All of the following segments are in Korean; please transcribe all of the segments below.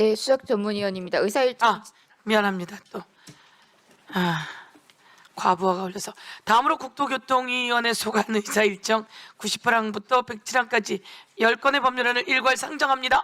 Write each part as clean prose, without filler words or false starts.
네, 수석 전문위원입니다. 의사일정 미안합니다. 또 과부하가 걸려서. 다음으로 국토교통위원회 소관 의사 일정 98항부터 107항까지 10건의 법률안을 일괄 상정합니다.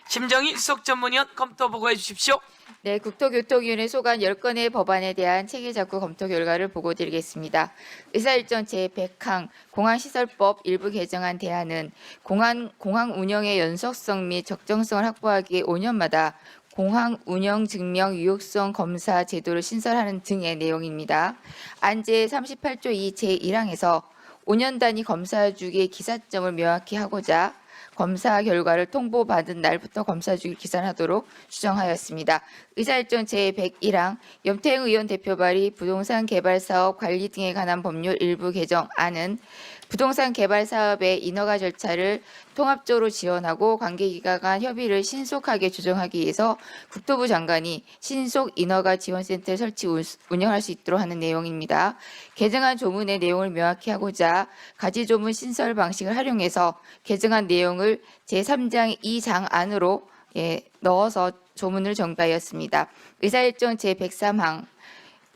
심정희 수석 전문위원 검토 보고해 주십시오. 네, 국토교통위원회 소관 10건의 법안에 대한 체계작구 검토 결과를 보고드리겠습니다. 의사일정 제100항 공항시설법 일부 개정안 대안은 공항 운영의 연속성 및 적정성을 확보하기 5년마다 공항 운영 증명 유효성 검사 제도를 신설하는 등의 내용입니다. 안제 38조 2 제1항에서 5년 단위 검사 주기의 기사점을 명확히 하고자 검사 결과를 통보받은 날부터 검사 주기 기산하도록 수정하였습니다. 의사일정 제101항 염태영 의원 대표 발의 부동산 개발 사업 관리 등에 관한 법률 일부 개정안은 부동산 개발 사업의 인허가 절차를 통합적으로 지원하고 관계기관 간 협의를 신속하게 조정하기 위해서 국토부 장관이 신속 인허가 지원센터를 설치 운영할 수 있도록 하는 내용입니다. 개정안 조문의 내용을 명확히 하고자 가지조문 신설 방식을 활용해서 개정안 내용을 제3장 2장 안으로 넣어서 조문을 정비하였습니다. 의사일정 제103항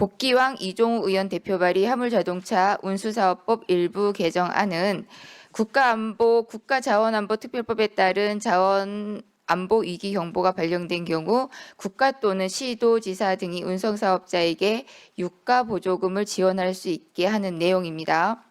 복귀왕 이종우 의원 대표 발의 화물자동차 운수사업법 일부 개정안은 국가자원안보특별법에 따른 자원안보 위기 경보가 발령된 경우 국가 또는 시도지사 등이 운송사업자에게 유가 보조금을 지원할 수 있게 하는 내용입니다.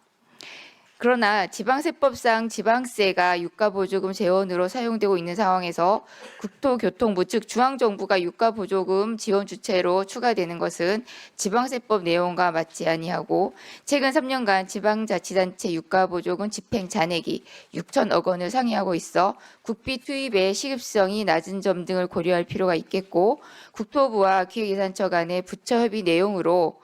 그러나 지방세법상 지방세가 유가보조금 재원으로 사용되고 있는 상황에서 국토교통부 즉 중앙정부가 유가보조금 지원 주체로 추가되는 것은 지방세법 내용과 맞지 아니하고 최근 3년간 지방자치단체 유가보조금 집행 잔액이 6천억 원을 상회하고 있어 국비 투입의 시급성이 낮은 점 등을 고려할 필요가 있겠고 국토부와 기획예산처 간의 부처 협의 내용으로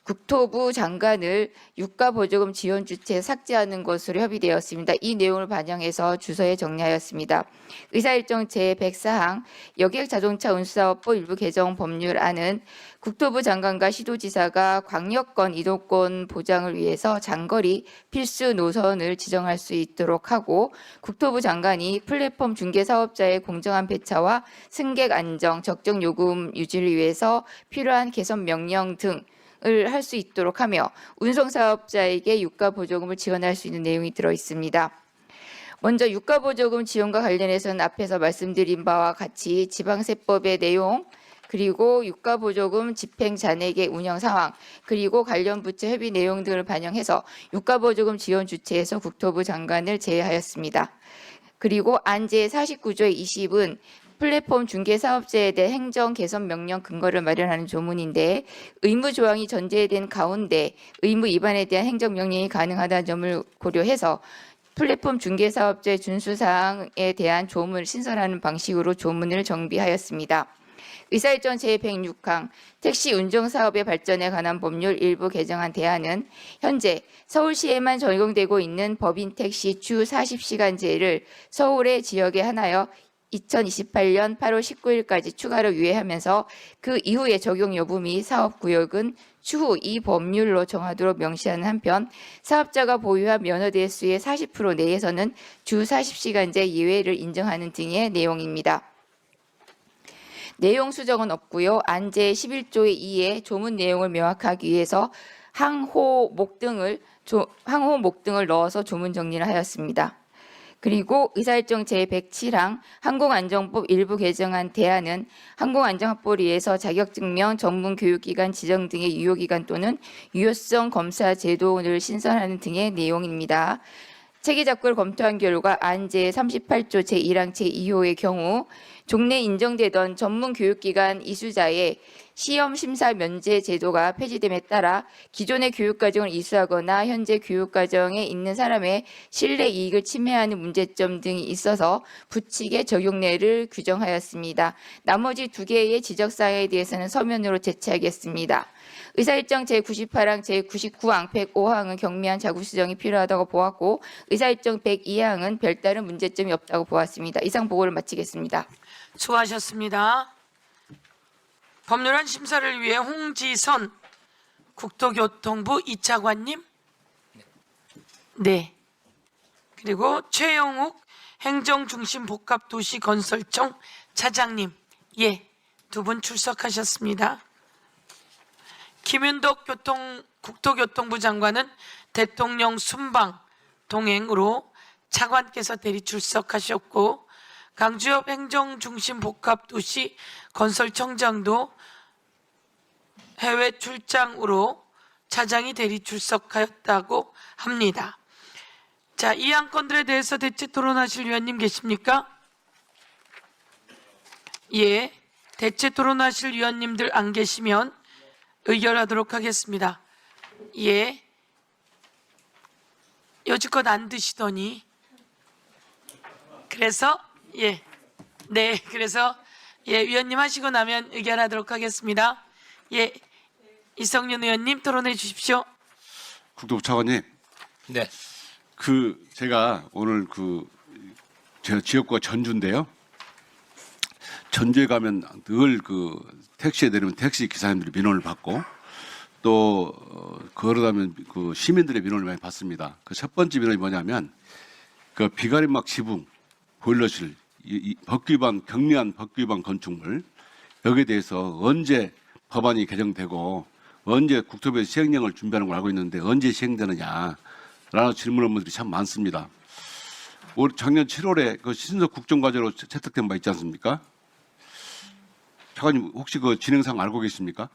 국토부 장관을 유가보조금 지원 주체에 삭제하는 것으로 협의되었습니다. 이 내용을 반영해서 주서에 정리하였습니다. 의사일정 제104항 여객자동차 운수사업법 일부 개정 법률안은 국토부 장관과 시도지사가 광역권 이동권 보장을 위해서 장거리 필수 노선을 지정할 수 있도록 하고 국토부 장관이 플랫폼 중개 사업자의 공정한 배차와 승객 안정, 적정 요금 유지를 위해서 필요한 개선 명령 등 을 할 수 있도록 하며 운송사업자에게 유가보조금을 지원할 수 있는 내용이 들어 있습니다. 먼저 유가보조금 지원과 관련해서는 앞에서 말씀드린 바와 같이 지방세법의 내용 그리고 유가보조금 집행 잔액의 운영 상황 그리고 관련 부처 협의 내용 등을 반영해서 유가보조금 지원 주체에서 국토부 장관을 제외하였습니다. 그리고 안제 49조의 20은 플랫폼 중개 사업자에 대해 행정 개선 명령 근거를 마련하는 조문인데 의무 조항이 전제된 가운데 의무 위반에 대한 행정 명령이 가능하다는 점을 고려해서 플랫폼 중개 사업자의 준수 사항에 대한 조문을 신설하는 방식으로 조문을 정비하였습니다. 의사일정 제106항 택시 운정 사업의 발전에 관한 법률 일부 개정안 대안은 현재 서울시에만 적용되고 있는 법인 택시 주 40시간제를 서울의 지역에 한하여 2028년 8월 19일까지 추가로 유예하면서 그 이후에 적용 여부 및 사업구역은 추후 이 법률로 정하도록 명시하는 한편 사업자가 보유한 면허 대수의 40% 내에서는 주 40시간제 예외를 인정하는 등의 내용입니다. 내용 수정은 없고요. 안제 11조의 2에 조문 내용을 명확하기 위해서 항호목 등을 넣어서 조문 정리를 하였습니다. 그리고 의사일정 제107항 항공안전법 일부 개정안 대안은 항공안전확보를 위해서 자격증명, 전문교육기관 지정 등의 유효기간 또는 유효성 검사 제도를 신설하는 등의 내용입니다. 체계작구를 검토한 결과 안제 38조 제1항 제2호의 경우 종래 인정되던 전문교육기관 이수자의 시험심사 면제 제도가 폐지됨에 따라 기존의 교육과정을 이수하거나 현재 교육과정에 있는 사람의 신뢰 이익을 침해하는 문제점 등이 있어서 부칙의 적용례를 규정하였습니다. 나머지 두 개의 지적사항에 대해서는 서면으로 제시하겠습니다. 의사일정 제98항, 제99항, 105항은 경미한 자구 수정이 필요하다고 보았고 의사일정 102항은 별다른 문제점이 없다고 보았습니다. 이상 보고를 마치겠습니다. 수고하셨습니다. 법률안 심사를 위해 홍지선 국토교통부 2차관님, 네, 그리고 최영욱 행정중심복합도시건설청 차장님, 예, 두 분 출석하셨습니다. 김윤덕 국토교통부 장관은 대통령 순방 동행으로 차관께서 대리 출석하셨고, 강주엽 행정중심복합도시건설청장도 해외 출장으로 차장이 대리 출석하였다고 합니다. 자, 이 안건들에 대해서 대체 토론하실 위원님 계십니까? 예, 대체 토론하실 위원님들 안 계시면 의결하도록 하겠습니다. 예, 여지껏 안 드시더니 그래서 예, 네, 그래서 예, 위원님 하시고 나면 의결하도록 하겠습니다. 예, 이성윤 의원님 토론해 주십시오. 국토부 차관님, 네, 제가 오늘 제 지역구가 전주인데요. 전주에 가면 늘 택시에 내리면 택시 기사님들이 민원을 받고 또 걸어가면 시민들의 민원을 많이 받습니다. 그 첫 번째 민원이 뭐냐면 비가림막 지붕, 보일러실, 법규위반 경미한 법규위반 건축물 여기에 대해서 언제 법안이 개정되고 언제 국토부에서 시행령을 준비하는 걸 알고 있는데 언제 시행되느냐라는 질문하는 분들이 참 많습니다. 올 작년 7월에 신속 국정과제로 채택된 바 있지 않습니까? 차관님 혹시 진행상 알고 계십니까?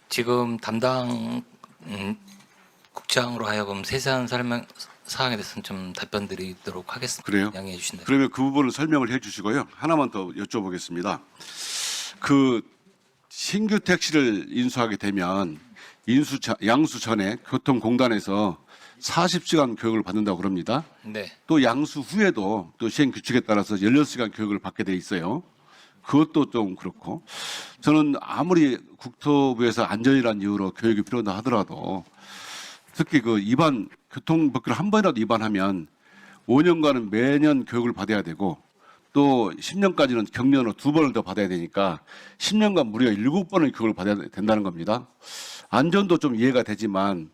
지금 담당 국장으로 하여금 세세한 설명 사항에 대해서는 좀 답변 드리도록 하겠습니다. 그래요? 양해해 주신다면. 그러면 그 부분을 설명을 해주시고요. 하나만 더 여쭤보겠습니다. 신규 택시를 인수하게 되면 양수 전에 교통공단에서 40시간 교육을 받는다고 그럽니다. 네, 또 양수 후에도 또 시행 규칙에 따라서 16시간 교육을 받게 돼 있어요. 그것도 좀 그렇고 저는 아무리 국토부에서 안전이라는 이유로 교육이 필요하다 하더라도 특히 교통법규를 한 번이라도 위반하면 5년간은 매년 교육을 받아야 되고 또 10년까지는 경련으로 2번을 더 받아야 되니까 10년간 무려 7번의 교육을 받아야 된다는 겁니다. 안전도 좀 이해가 되지만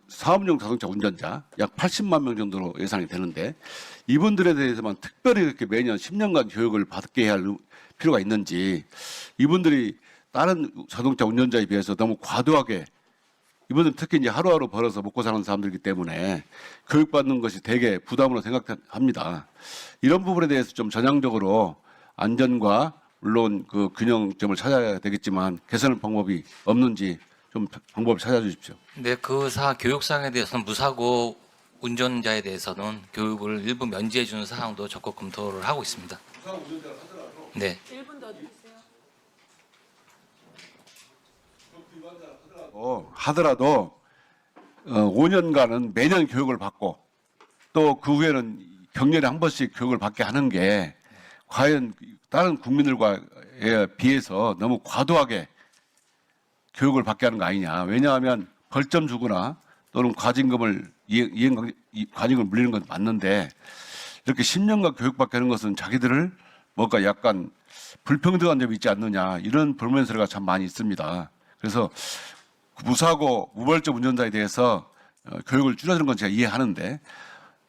사업용 자동차 운전자 약 80만 명 정도로 예상이 되는데 이분들에 대해서만 특별히 이렇게 매년 10년간 교육을 받게 할 필요가 있는지 이분들이 다른 자동차 운전자에 비해서 너무 과도하게 이분들은 특히 이제 하루하루 벌어서 먹고 사는 사람들이기 때문에 교육받는 것이 되게 부담으로 생각합니다. 이런 부분에 대해서 좀 전향적으로 안전과 물론 균형점을 찾아야 되겠지만 개선 방법이 없는지 좀 방법을 찾아주십시오. 네, 그 교육사항에 대해서는 무사고 운전자에 대해서는 교육을 일부 면제해 주는 사항도 적극 검토를 하고 있습니다. 무사고 운전자를 하더라도 네, 1분 더 드리세요. 하더라도 5년간은 매년 교육을 받고 또 그 후에는 경년에 한 번씩 교육을 받게 하는 게 과연 다른 국민들과에 비해서 너무 과도하게 교육을 받게 하는 거 아니냐. 왜냐하면 벌점 주거나 또는 과징금을 과징금을 물리는 건 맞는데 이렇게 10년간 교육받게 하는 것은 자기들을 뭔가 약간 불평등한 점이 있지 않느냐 이런 불만 소리가 참 많이 있습니다. 그래서 무사고 무벌점 운전자에 대해서 교육을 줄여주는 건 제가 이해하는데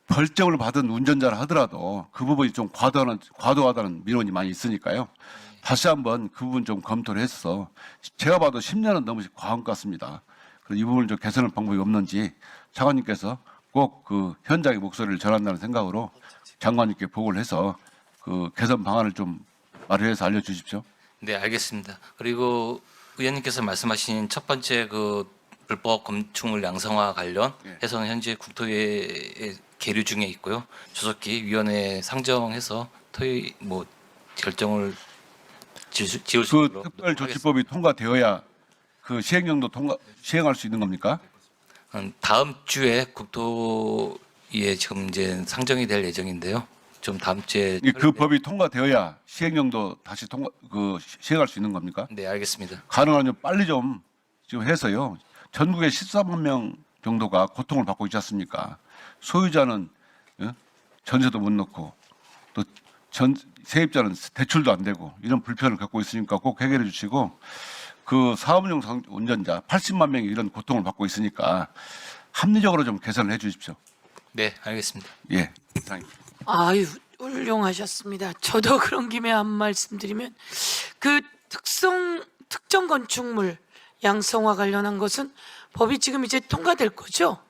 벌점을 받은 운전자라 하더라도 그 부분이 좀 과도하다는 민원이 많이 있으니까요. 다시 한번 그 부분 좀 검토를 해서 제가 봐도 10년은 너무 과한 것 같습니다. 그래서 이 부분을 좀 개선할 방법이 없는지 차관님께서 꼭 현장의 목소리를 전한다는 생각으로 장관님께 보고를 해서 개선 방안을 좀 마련해서 알려주십시오. 네, 알겠습니다. 그리고 의원님께서 말씀하신 첫 번째 불법 건축물 양성화 관련해서는 현재 국토위에 계류 중에 있고요. 조속히 위원회 상정해서 결정을 지을 수 있도록 특별조치법이 통과되어야 시행령도 시행할 수 있는 겁니까? 다음 주에 국토위에 지금 이제 상정이 될 예정인데요. 좀 다음 주에 그 법이 통과되어야 시행령도 다시 시행할 수 있는 겁니까? 네, 알겠습니다. 가능하면 빨리 좀 해서요. 전국에 14만 명 정도가 고통을 받고 있지 않습니까? 소유자는 전세도 못 넣고 또 세입자는 대출도 안 되고 이런 불편을 겪고 있으니까 꼭 해결해 주시고 사업용 운전자 80만 명이 이런 고통을 받고 있으니까 합리적으로 좀 개선을 해 주십시오. 네, 알겠습니다. 예, 이상입니다. 아유, 훌륭하셨습니다. 저도 그런 김에 한 말씀 드리면 그 특정 건축물 양성화 관련한 것은 법이 지금 이제 통과될 거죠?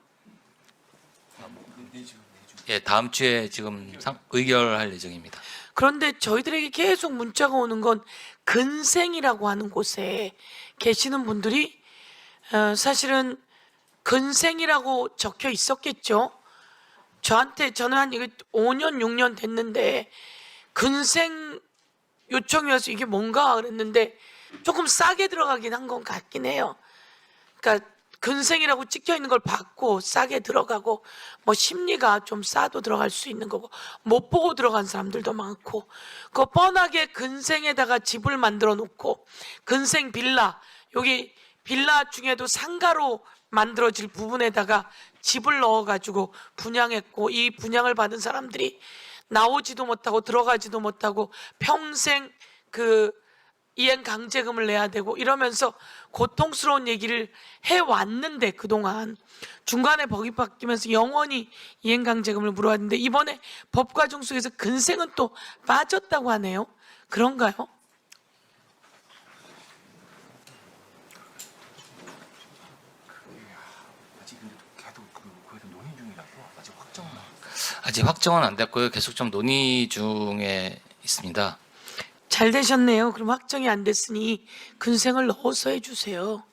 예, 다음 주에 지금 의결할 예정입니다. 그런데 저희들에게 계속 문자가 오는 건 근생이라고 하는 곳에 계시는 분들이 사실은 근생이라고 적혀 있었겠죠. 저는 한 이거 5년 6년 됐는데 근생 요청이 와서 이게 뭔가 그랬는데 조금 싸게 들어가긴 한 건 같긴 해요. 그러니까 근생이라고 찍혀 있는 걸 받고 싸게 들어가고 뭐 심리가 좀 싸도 들어갈 수 있는 거고 못 보고 들어간 사람들도 많고 그 뻔하게 근생에다가 집을 만들어 놓고 근생 빌라 여기 빌라 중에도 상가로 만들어질 부분에다가 집을 넣어가지고 분양했고 이 분양을 받은 사람들이 나오지도 못하고 들어가지도 못하고 평생 그 이행 강제금을 내야 되고 이러면서 고통스러운 얘기를 해왔는데 그동안 중간에 법이 바뀌면서 영원히 이행 강제금을 물어야 되는데 이번에 법 과정 속에서 근생은 또 빠졌다고 하네요. 그런가요? 아직 확정은 안 됐고요. 계속 좀 논의 중에 있습니다. 잘 되셨네요. 그럼 확정이 안 됐으니 근생을 넣어서 해주세요.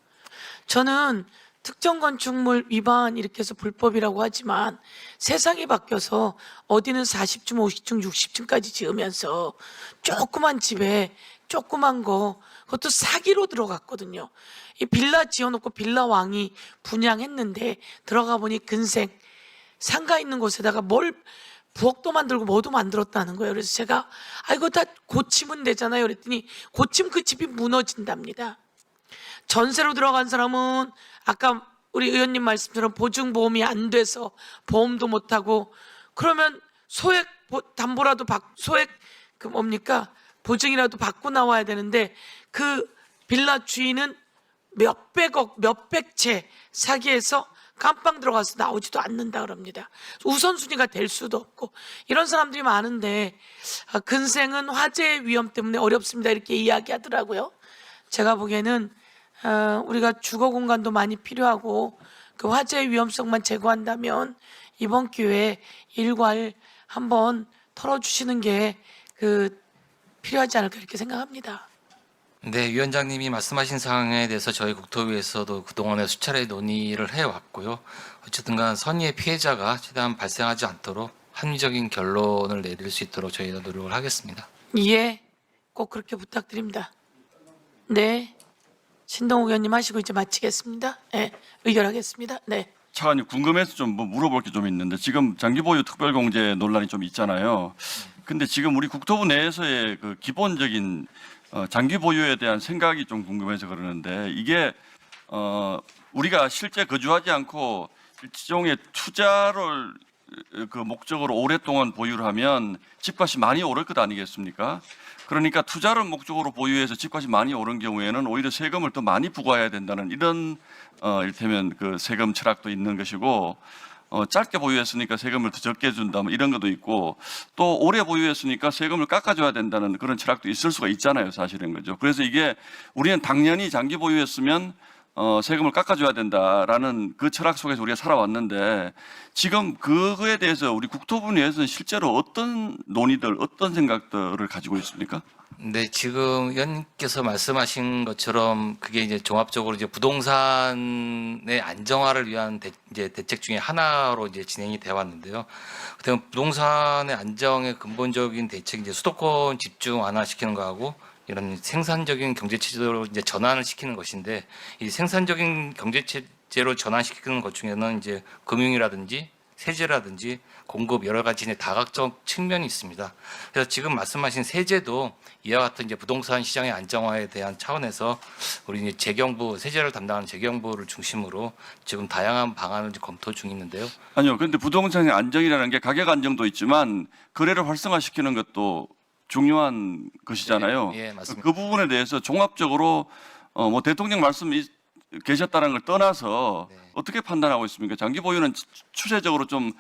저는 특정 건축물 위반 이렇게 해서 불법이라고 하지만 세상이 바뀌어서 어디는 40층, 50층, 60층까지 지으면서 조그만 집에 조그만 거 그것도 사기로 들어갔거든요. 이 빌라 지어놓고 빌라 왕이 분양했는데 들어가 보니 근생 상가 있는 곳에다가 뭘 부엌도 만들고 뭐도 만들었다는 거예요. 그래서 제가 이거 다 고치면 되잖아요. 그랬더니 고치면 그 집이 무너진답니다. 전세로 들어간 사람은 아까 우리 의원님 말씀처럼 보증보험이 안 돼서 보험도 못하고 그러면 소액 담보라도 소액 그 뭡니까 보증이라도 받고 나와야 되는데 그 빌라 주인은 몇백억 몇백 채 사기해서 깜빵 들어가서 나오지도 않는다 그럽니다. 우선순위가 될 수도 없고 이런 사람들이 많은데 근생은 화재 위험 때문에 어렵습니다 이렇게 이야기하더라고요. 제가 보기에는 우리가 주거 공간도 많이 필요하고 그 화재의 위험성만 제거한다면 이번 기회에 일괄 한번 털어주시는 게 필요하지 않을까 이렇게 생각합니다. 네, 위원장님이 말씀하신 사항에 대해서 저희 국토위에서도 그동안에 수차례 논의를 해왔고요. 어쨌든 간 선의의 피해자가 최대한 발생하지 않도록 합리적인 결론을 내릴 수 있도록 저희가 노력을 하겠습니다. 예, 꼭 그렇게 부탁드립니다. 네, 신동욱 의원님 하시고 이제 마치겠습니다. 네, 의결하겠습니다. 네. 차관님 궁금해서 좀 물어볼 게 좀 있는데 지금 장기보유 특별공제 논란이 좀 있잖아요. 근데 지금 우리 국토부 내에서의 그 기본적인 장기 보유에 대한 생각이 좀 궁금해서 그러는데 이게 우리가 실제 거주하지 않고 일종의 투자를 그 목적으로 오랫동안 보유를 하면 집값이 많이 오를 것 아니겠습니까? 그러니까 투자를 목적으로 보유해서 집값이 많이 오른 경우에는 오히려 세금을 더 많이 부과해야 된다는 이런 이를테면 그 세금 철학도 있는 것이고 짧게 보유했으니까 세금을 더 적게 준다 뭐 이런 것도 있고 또 오래 보유했으니까 세금을 깎아줘야 된다는 그런 철학도 있을 수가 있잖아요 사실은 거죠. 그래서 이게 우리는 당연히 장기 보유했으면 세금을 깎아줘야 된다라는 그 철학 속에서 우리가 살아왔는데 지금 그거에 대해서 우리 국토부 내에서는 실제로 어떤 논의들 어떤 생각들을 가지고 있습니까? 네, 지금 의원님께서 말씀하신 것처럼 그게 이제 종합적으로 이제 부동산의 안정화를 위한 이제 대책 중에 하나로 이제 진행이 되어 왔는데요. 그때 부동산의 안정의 근본적인 대책이 이제 수도권 집중 완화시키는 거하고 이런 생산적인 경제 체제로 이제 전환을 시키는 것인데 이 생산적인 경제 체제로 전환시키는 것 중에는 이제 금융이라든지 세제라든지 공급 여러 가지 다각적 측면이 있습니다. 그래서 지금 말씀하신 세제도 이와 같은 이제 부동산 시장의 안정화에 대한 차원에서 우리 이제 재경부 세제를 담당하는 재경부를 중심으로 지금 다양한 방안을 검토 중있는데요. 아니요, 그런데 부동산의 안정이라는 게 가격 안정도 있지만 거래를 활성화시키는 것도 중요한 것이잖아요. 예, 맞습니다. 그 부분에 대해서 종합적으로 뭐 대통령 말씀이 계셨다는 걸 떠나서 네. 어떻게 판단하고 있습니까? 장기 보유는 추세적으로 좀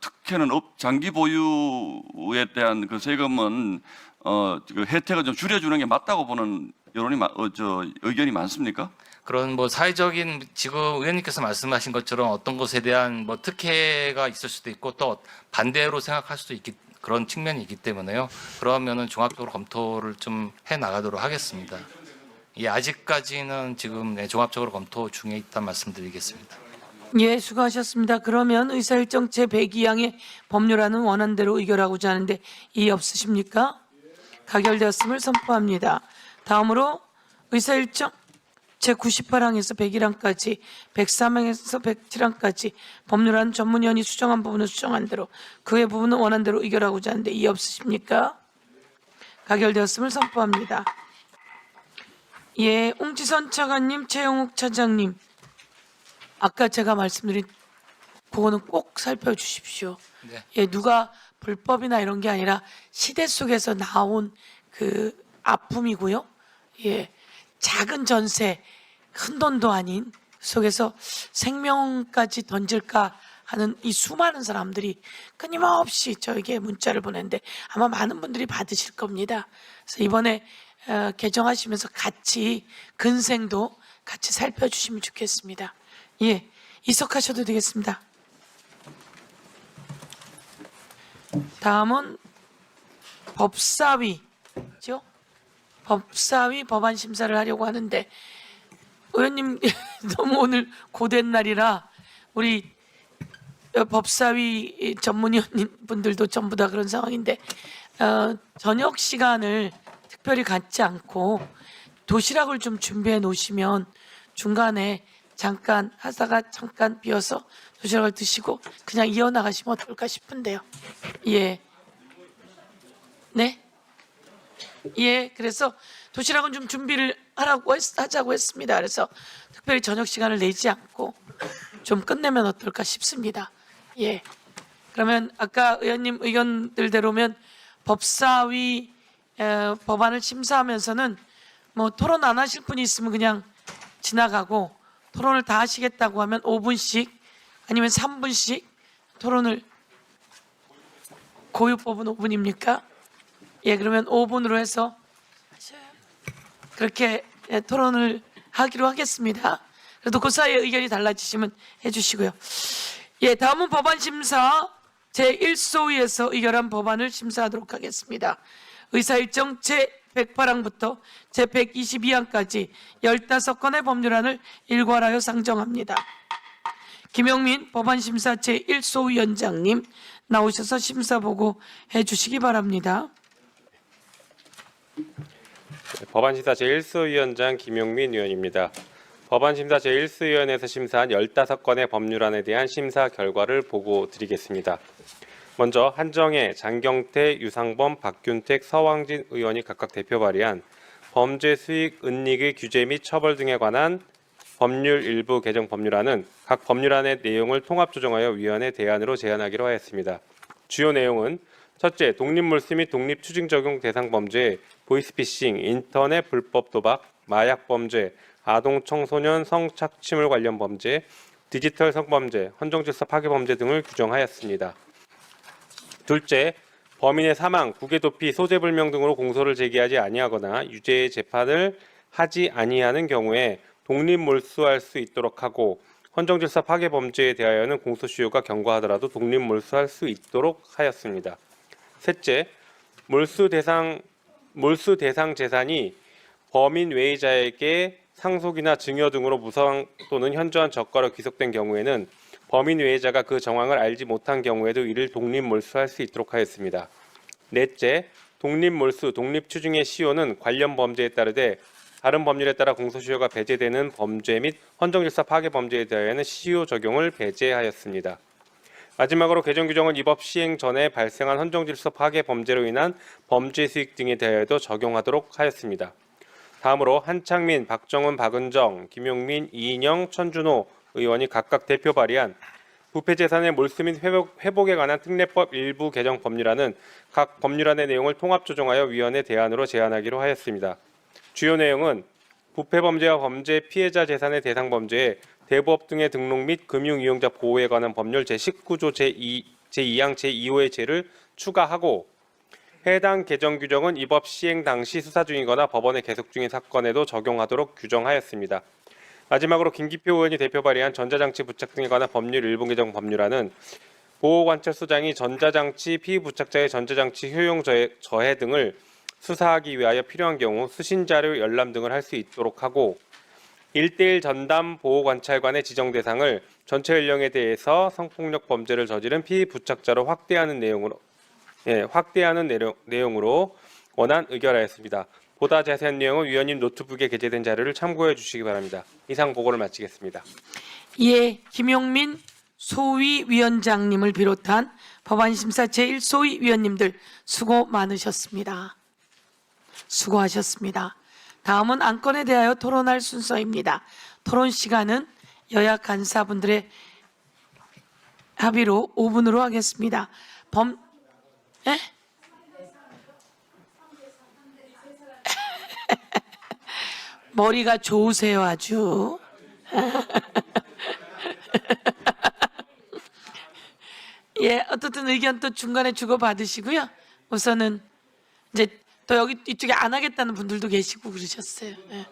특혜는 장기 보유에 대한 그 세금은 그 혜택을 좀 줄여주는 게 맞다고 보는 의견이 많습니까? 그런 뭐 사회적인 지금 의원님께서 말씀하신 것처럼 어떤 것에 대한 뭐 특혜가 있을 수도 있고 또 반대로 생각할 수도 있기 그런 측면이 있기 때문에요. 그러면은 종합적으로 검토를 좀 해 나가도록 하겠습니다. 예, 아직까지는 지금 네, 종합적으로 검토 중에 있다는 말씀드리겠습니다. 예, 수고하셨습니다. 그러면 의사일정 제102항의 법률안은 원안대로 의결하고자 하는데 이의 없으십니까? 가결되었음을 선포합니다. 다음으로 의사일정 제98항에서 101항까지 103항에서 107항까지 법률안 전문위원이 수정한 부분은 수정한 대로 그 외 부분은 원안대로 의결하고자 하는데 이의 없으십니까? 가결되었음을 선포합니다. 예, 옹지선 차관님, 최영욱 차장님, 아까 제가 말씀드린 그거는 꼭 살펴주십시오. 네. 예, 누가 불법이나 이런 게 아니라 시대 속에서 나온 그 아픔이고요. 예, 작은 전세, 큰 돈도 아닌 속에서 생명까지 던질까 하는 이 수많은 사람들이 끊임없이 저에게 문자를 보냈는데 아마 많은 분들이 받으실 겁니다. 그래서 이번에 개정하시면서 같이 근생도 같이 살펴주시면 좋겠습니다. 예, 이석하셔도 되겠습니다. 다음은 법사위죠. 법사위 법안 심사를 하려고 하는데 의원님 너무 오늘 고된 날이라 우리 법사위 전문위원 분들도 전부 다 그런 상황인데 저녁 시간을 특별히 갖지 않고 도시락을 좀 준비해 놓으시면 중간에 잠깐 하다가 잠깐 비어서 도시락을 드시고 그냥 이어나가시면 어떨까 싶은데요. 예. 네? 예, 그래서 도시락은 좀 준비를 하자고 했습니다. 그래서 특별히 저녁 시간을 내지 않고 좀 끝내면 어떨까 싶습니다. 예. 그러면 아까 의원님 의견들대로면 법사위 법안을 심사하면서는 뭐 토론 안 하실 분이 있으면 그냥 지나가고 토론을 다 하시겠다고 하면 5분씩 아니면 3분씩 토론을 고유법은 5분입니까? 예, 그러면 5분으로 해서 그렇게 토론을 하기로 하겠습니다. 그래도 그 사이에 의견이 달라지시면 해주시고요. 예, 다음은 법안 심사 제1소위에서 의결한 법안을 심사하도록 하겠습니다. 의사일정 제108항부터 제122항까지 15건의 법률안을 일괄하여 상정합니다. 김영민 법안심사 제1소위원장님 나오셔서 심사보고 해주시기 바랍니다. 법안심사 제1소위원장 김용민 의원입니다. 법안심사 제1소위원회에서 심사한 15건의 법률안에 대한 심사 결과를 보고 드리겠습니다. 먼저 한정혜, 장경태, 유상범, 박균택, 서왕진 의원이 각각 대표 발의한 범죄 수익 은닉의 규제 및 처벌 등에 관한 법률 일부 개정 법률안은 각 법률안의 내용을 통합 조정하여 위원회 대안으로 제안하기로 하였습니다. 주요 내용은 첫째, 독립몰수 및 독립추징 적용 대상 범죄, 보이스피싱, 인터넷 불법 도박, 마약 범죄, 아동 청소년 성착취물 관련 범죄, 디지털 성범죄, 헌정질서 파괴 범죄 등을 규정하였습니다. 둘째, 범인의 사망, 국외 도피, 소재 불명 등으로 공소를 제기하지 아니하거나 유죄의 재판을 하지 아니하는 경우에 독립 몰수할 수 있도록 하고 헌정질서 파괴 범죄에 대하여는 공소시효가 경과하더라도 독립 몰수할 수 있도록 하였습니다. 셋째, 몰수 대상 재산이 범인 외의자에게 상속이나 증여 등으로 무상 또는 현저한 저가로 귀속된 경우에는 범인 외의자가 그 정황을 알지 못한 경우에도 이를 독립몰수할 수 있도록 하였습니다. 넷째, 독립몰수, 독립추징의 시효는 관련 범죄에 따르되 다른 법률에 따라 공소시효가 배제되는 범죄 및 헌정질서 파괴 범죄에 대하여는 시효 적용을 배제하였습니다. 마지막으로 개정 규정은 이 법 시행 전에 발생한 헌정질서 파괴 범죄로 인한 범죄 수익 등에 대하여도 적용하도록 하였습니다. 다음으로 한창민, 박정은, 박은정, 김용민, 이인영, 천준호 의원이 각각 대표 발의한 부패재산의 몰수 및 회복에 관한 특례법 일부 개정 법률안은 각 법률안의 내용을 통합 조정하여 위원회 대안으로 제안하기로 하였습니다. 주요 내용은 부패범죄와 범죄 피해자 재산의 대상 범죄에 대부업 등의 등록 및 금융이용자 보호에 관한 법률 제19조 제2항 제2호의 죄를 추가하고 해당 개정 규정은 이 법 시행 당시 수사 중이거나 법원에 계속 중인 사건에도 적용하도록 규정하였습니다. 마지막으로 김기표 의원이 대표 발의한 전자장치 부착 등에 관한 법률 일부 개정 법률안은 보호관찰소장이 전자장치 피부착자의 전자장치 효용 저해 등을 수사하기 위하여 필요한 경우 수신자료 열람 등을 할 수 있도록 하고 1:1 전담 보호관찰관의 지정 대상을 전체 연령에 대해서 성폭력 범죄를 저지른 피부착자로 확대하는 내용으로 원안 의결하였습니다. 보다 자세한 내용은 위원님 노트북에 게재된 자료를 참고해 주시기 바랍니다. 이상 보고를 마치겠습니다. 예, 김용민 소위위원장님을 비롯한 법안심사 제1소위 위원님들 수고 많으셨습니다. 수고하셨습니다. 다음은 안건에 대하여 토론할 순서입니다. 토론 시간은 여야 간사분들의 합의로 5분으로 하겠습니다. 머리가 좋으세요 아주. 예, 어떻든 의견 또 중간에 주고 받으시고요. 우선은 이제 또 여기 이쪽에 안 하겠다는 분들도 계시고 그러셨어요. 예.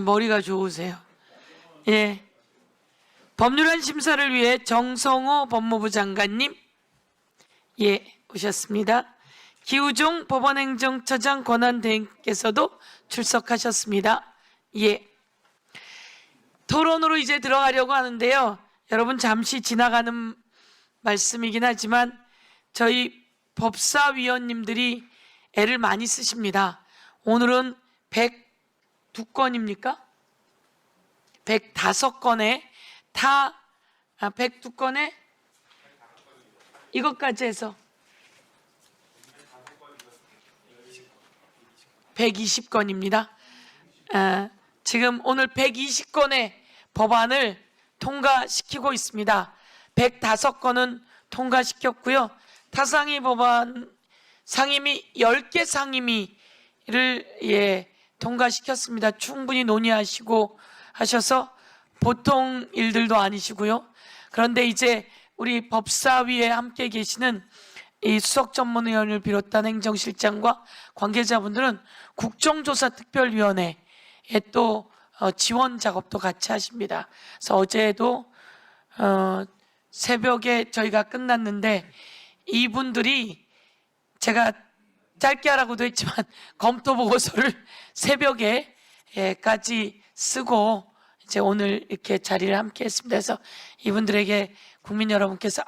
머리가 좋으세요. 예. 법률안 심사를 위해 정성호 법무부 장관님 예 오셨습니다. 기우종 법원행정처장 권한대행께서도 출석하셨습니다. 예. 토론으로 이제 들어가려고 하는데요. 여러분 잠시 지나가는 말씀이긴 하지만 저희 법사위원님들이 애를 많이 쓰십니다. 오늘은 102건입니까? 105건에 102건에 이것까지 해서 120건입니다. 지금 오늘 120건의 법안을 통과시키고 있습니다. 105건은 통과시켰고요. 타상위 법안 상임위 10개 상임위를 통과시켰습니다. 충분히 논의하시고 하셔서 보통 일들도 아니시고요. 그런데 이제 우리 법사위에 함께 계시는 이 수석전문위원을 비롯한 행정실장과 관계자분들은 국정조사특별위원회에 또 지원 작업도 같이 하십니다. 그래서 어제도 새벽에 저희가 끝났는데 이분들이 제가 짧게 하라고도 했지만 검토 보고서를 새벽에까지 쓰고 이제 오늘 이렇게 자리를 함께 했습니다. 그래서 이분들에게 국민 여러분께서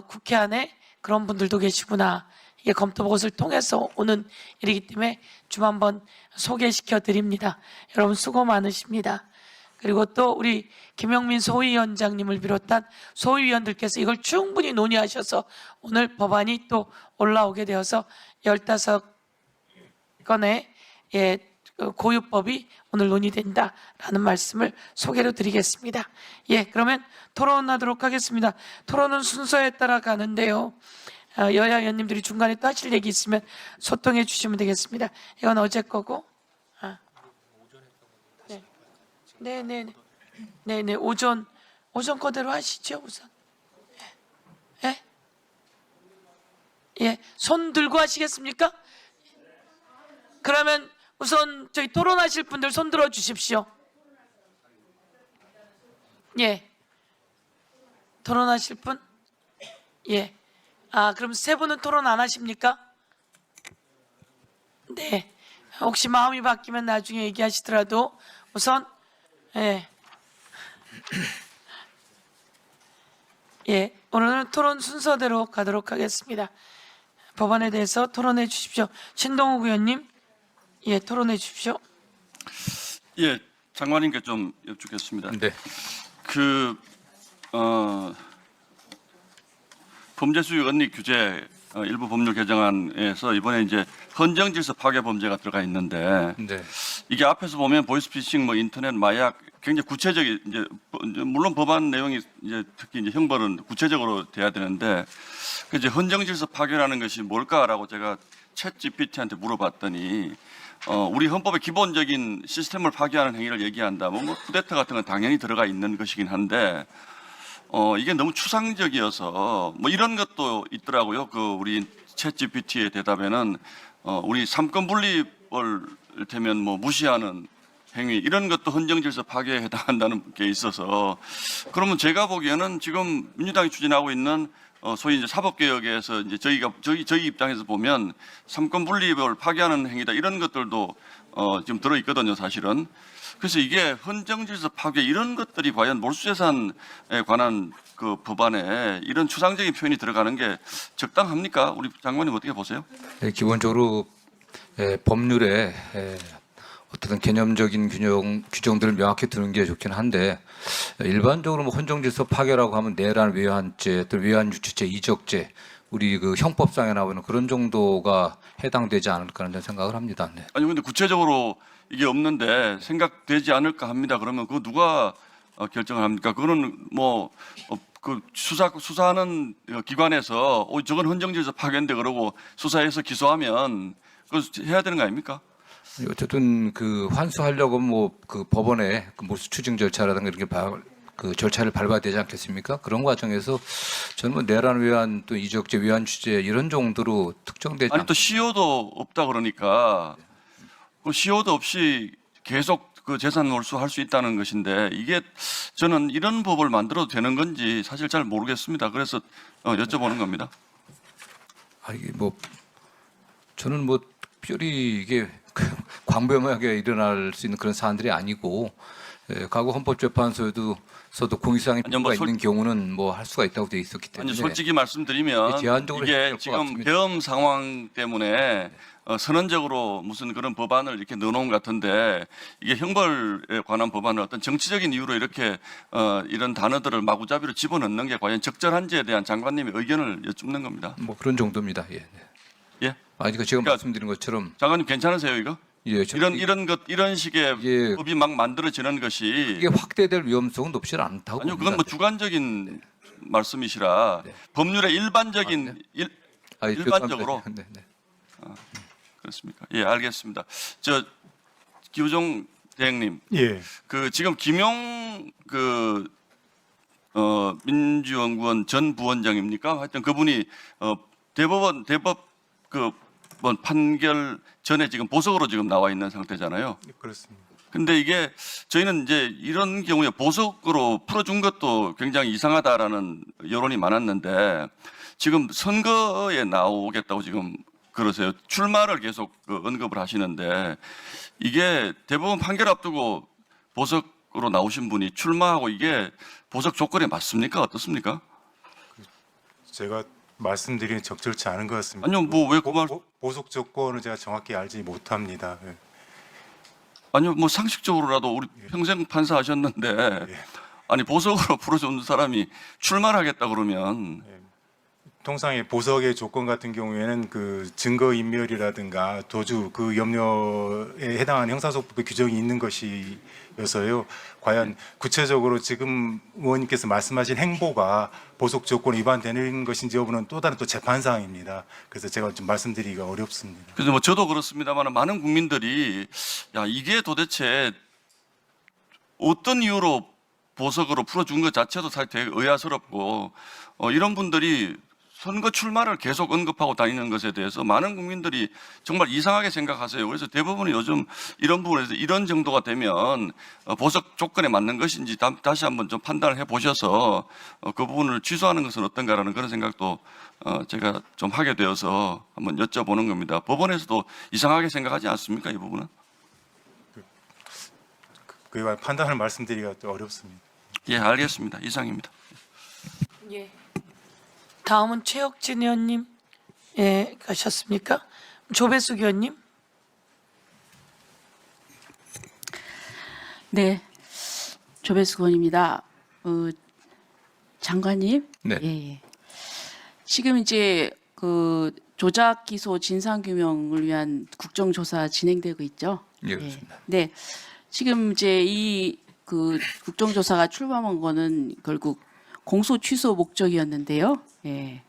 국회 안에 그런 분들도 계시구나. 이게 검토 보고서를 통해서 오는 일이기 때문에 좀 한번 소개시켜 드립니다. 여러분 수고 많으십니다. 그리고 또 우리 김용민 소위원장님을 비롯한 소위원들께서 이걸 충분히 논의하셔서 오늘 법안이 또 올라오게 되어서 15건의 고유법이 오늘 논의된다라는 말씀을 소개로 드리겠습니다. 예, 그러면 토론하도록 하겠습니다. 토론은 순서에 따라 가는데요. 여야 의원님들이 중간에 또 하실 얘기 있으면 소통해 주시면 되겠습니다. 이건 어제 거고. 네네. 오전 거대로 하시죠, 우선. 예, 손 들고 하시겠습니까? 그러면 우선 저희 토론하실 분들 손 들어 주십시오. 예. 토론하실 분? 예. 그럼 세 분은 토론 안 하십니까? 네. 혹시 마음이 바뀌면 나중에 얘기하시더라도 우선 오늘은 토론 순서대로 가도록 하겠습니다. 법안에 대해서 토론해 주십시오. 신동욱 의원님, 토론해 주십시오. 예, 장관님께 좀 여쭙겠습니다. 네. 범죄수위 언리 규제 일부 법률 개정안에서 이번에 이제 헌정질서 파괴 범죄가 들어가 있는데 네. 이게 앞에서 보면 보이스피싱, 인터넷 마약 굉장히 구체적인 이제 물론 법안 내용이 이제 특히 이제 형벌은 구체적으로 돼야 되는데 이제 헌정질서 파괴라는 것이 뭘까라고 제가 챗 GPT한테 물어봤더니 우리 헌법의 기본적인 시스템을 파괴하는 행위를 얘기한다면 뭐 쿠데타 같은 건 당연히 들어가 있는 것이긴 한데 이게 너무 추상적이어서 뭐 이런 것도 있더라고요. 그 우리 챗GPT의 대답에는 우리 삼권 분립을 되면 뭐 무시하는 행위 이런 것도 헌정 질서 파괴에 해당한다는 게 있어서 그러면 제가 보기에는 지금 민주당이 추진하고 있는 소위 이제 사법개혁에서 이제 저희 입장에서 보면 삼권 분립을 파괴하는 행위다 이런 것들도 지금 들어 있거든요, 사실은. 그래서 이게 헌정 질서 파괴 이런 것들이 과연 몰수재산에 관한 그 법안에 이런 추상적인 표현이 들어가는 게 적당합니까? 우리 장관님 어떻게 보세요? 네, 기본적으로 법률에 어떤 개념적인 규정들을 명확히 두는 게 좋긴 한데 일반적으로 뭐 헌정질서 파괴라고 하면 내란 외환죄, 또 외환유치죄, 이적죄 우리 그 형법상에 나오는 그런 정도가 해당되지 않을까 하는 생각을 합니다. 네. 아니 근데 구체적으로 이게 없는데 생각되지 않을까 합니다. 그러면 그거 누가 결정을 합니까? 그거는 뭐 그 수사하는 기관에서 저건 헌정질서 파괴인데 그러고 수사해서 기소하면 그거 해야 되는 거 아닙니까? 어쨌든 그 환수하려고 뭐 그 법원에 그 몰수 추징 절차라든가 이렇게 그 절차를 밟아야 되지 않겠습니까? 그런 과정에서 저는 뭐 내란 외환 또 이적죄 외환 주죄 이런 정도로 특정되지 아니 또 시효도 없다 그러니까 그 시효도 없이 계속 그 재산 몰수할 수 있다는 것인데 이게 저는 이런 법을 만들어도 되는 건지 사실 잘 모르겠습니다. 그래서 여쭤보는 겁니다. 아니 뭐 저는 뭐 특별히 이게 광범위하게 일어날 수 있는 그런 사안들이 아니고 과거 헌법재판소에도 공익상의 아니요, 뭐 필요가 있는 경우는 뭐 할 수가 있다고 되어 있었기 때문에 아니 솔직히 말씀드리면 제한적으로 해야 이게 될것 지금 같습니다. 계엄 상황 때문에 선언적으로 무슨 그런 법안을 이렇게 넣어놓은 것 같은데 이게 형벌에 관한 법안을 어떤 정치적인 이유로 이렇게 이런 단어들을 마구잡이로 집어넣는 게 과연 적절한지에 대한 장관님의 의견을 여쭙는 겁니다. 뭐 그런 정도입니다. 예. 네. 예, 아니 그러니까 지금 그러니까 말씀드린 것처럼 장관님 괜찮으세요 이거? 예, 이런 식의 예. 법이 막 만들어지는 것이 이게 확대될 위험성은 높지 않다고 아니요 봅니다. 그건 뭐 주관적인 말씀이시라 법률의 일반적인 일반적으로 네, 네. 그렇습니까? 예, 알겠습니다. 저 기우종 대행님, 예, 그 지금 김용 그 민주연구원 전 부원장입니까? 하여튼 그분이 대법 그 판결 전에 지금 보석으로 지금 나와 있는 상태잖아요. 그렇습니다. 근데 이게 저희는 이제 이런 경우에 보석으로 풀어준 것도 굉장히 이상하다라는 여론이 많았는데 지금 선거에 나오겠다고 지금 그러세요. 출마를 계속 언급을 하시는데 이게 대법원 판결 앞두고 보석으로 나오신 분이 출마하고 이게 보석 조건에 맞습니까? 어떻습니까? 제가 말씀드리는 적절치 않은 것 같습니다. 아니요, 뭐 왜 그 말? 보석 조건을 제가 정확히 알지 못합니다. 예. 아니요, 뭐 상식적으로라도 우리 평생 판사하셨는데 아니 보석으로 풀어준 사람이 출마를 하겠다 그러면 통상 보석의 조건 같은 경우에는 그 증거 인멸이라든가 도주 그 염려에 해당하는 형사소법의 규정이 있는 것이어서요. 과연 구체적으로 지금 의원님께서 말씀하신 행보가 보석 조건 위반되는 것인지 여부는 또 다른 또 재판 사항입니다. 그래서 제가 좀 말씀드리기가 어렵습니다. 그래서 뭐 저도 그렇습니다만 많은 국민들이 야 이게 도대체 어떤 이유로 보석으로 풀어준 것 자체도 사실 되게 의아스럽고 이런 분들이 선거 출마를 계속 언급하고 다니는 것에 대해서 많은 국민들이 정말 이상하게 생각하세요. 그래서 대부분이 요즘 이런 부분에서 이런 정도가 되면 보석 조건에 맞는 것인지 다시 한번 좀 판단을 해보셔서 그 부분을 취소하는 것은 어떤가라는 그런 생각도 제가 좀 하게 되어서 한번 여쭤보는 겁니다. 법원에서도 이상하게 생각하지 않습니까? 이 부분은? 그에 관한 판단을 말씀드리기가 또 어렵습니다. 예, 알겠습니다. 이상입니다. 예. 다음은 최혁진 의원님, 예, 가셨습니까? 조배숙 의원님. 네, 조배숙 의원입니다. 장관님, 네. 예. 지금 이제 그 조작 기소 진상 규명을 위한 국정조사 진행되고 있죠. 예, 그렇습니다. 네, 지금 이제 이 그 국정조사가 출범한 거는 결국 공소 취소 목적이었는데요. 예.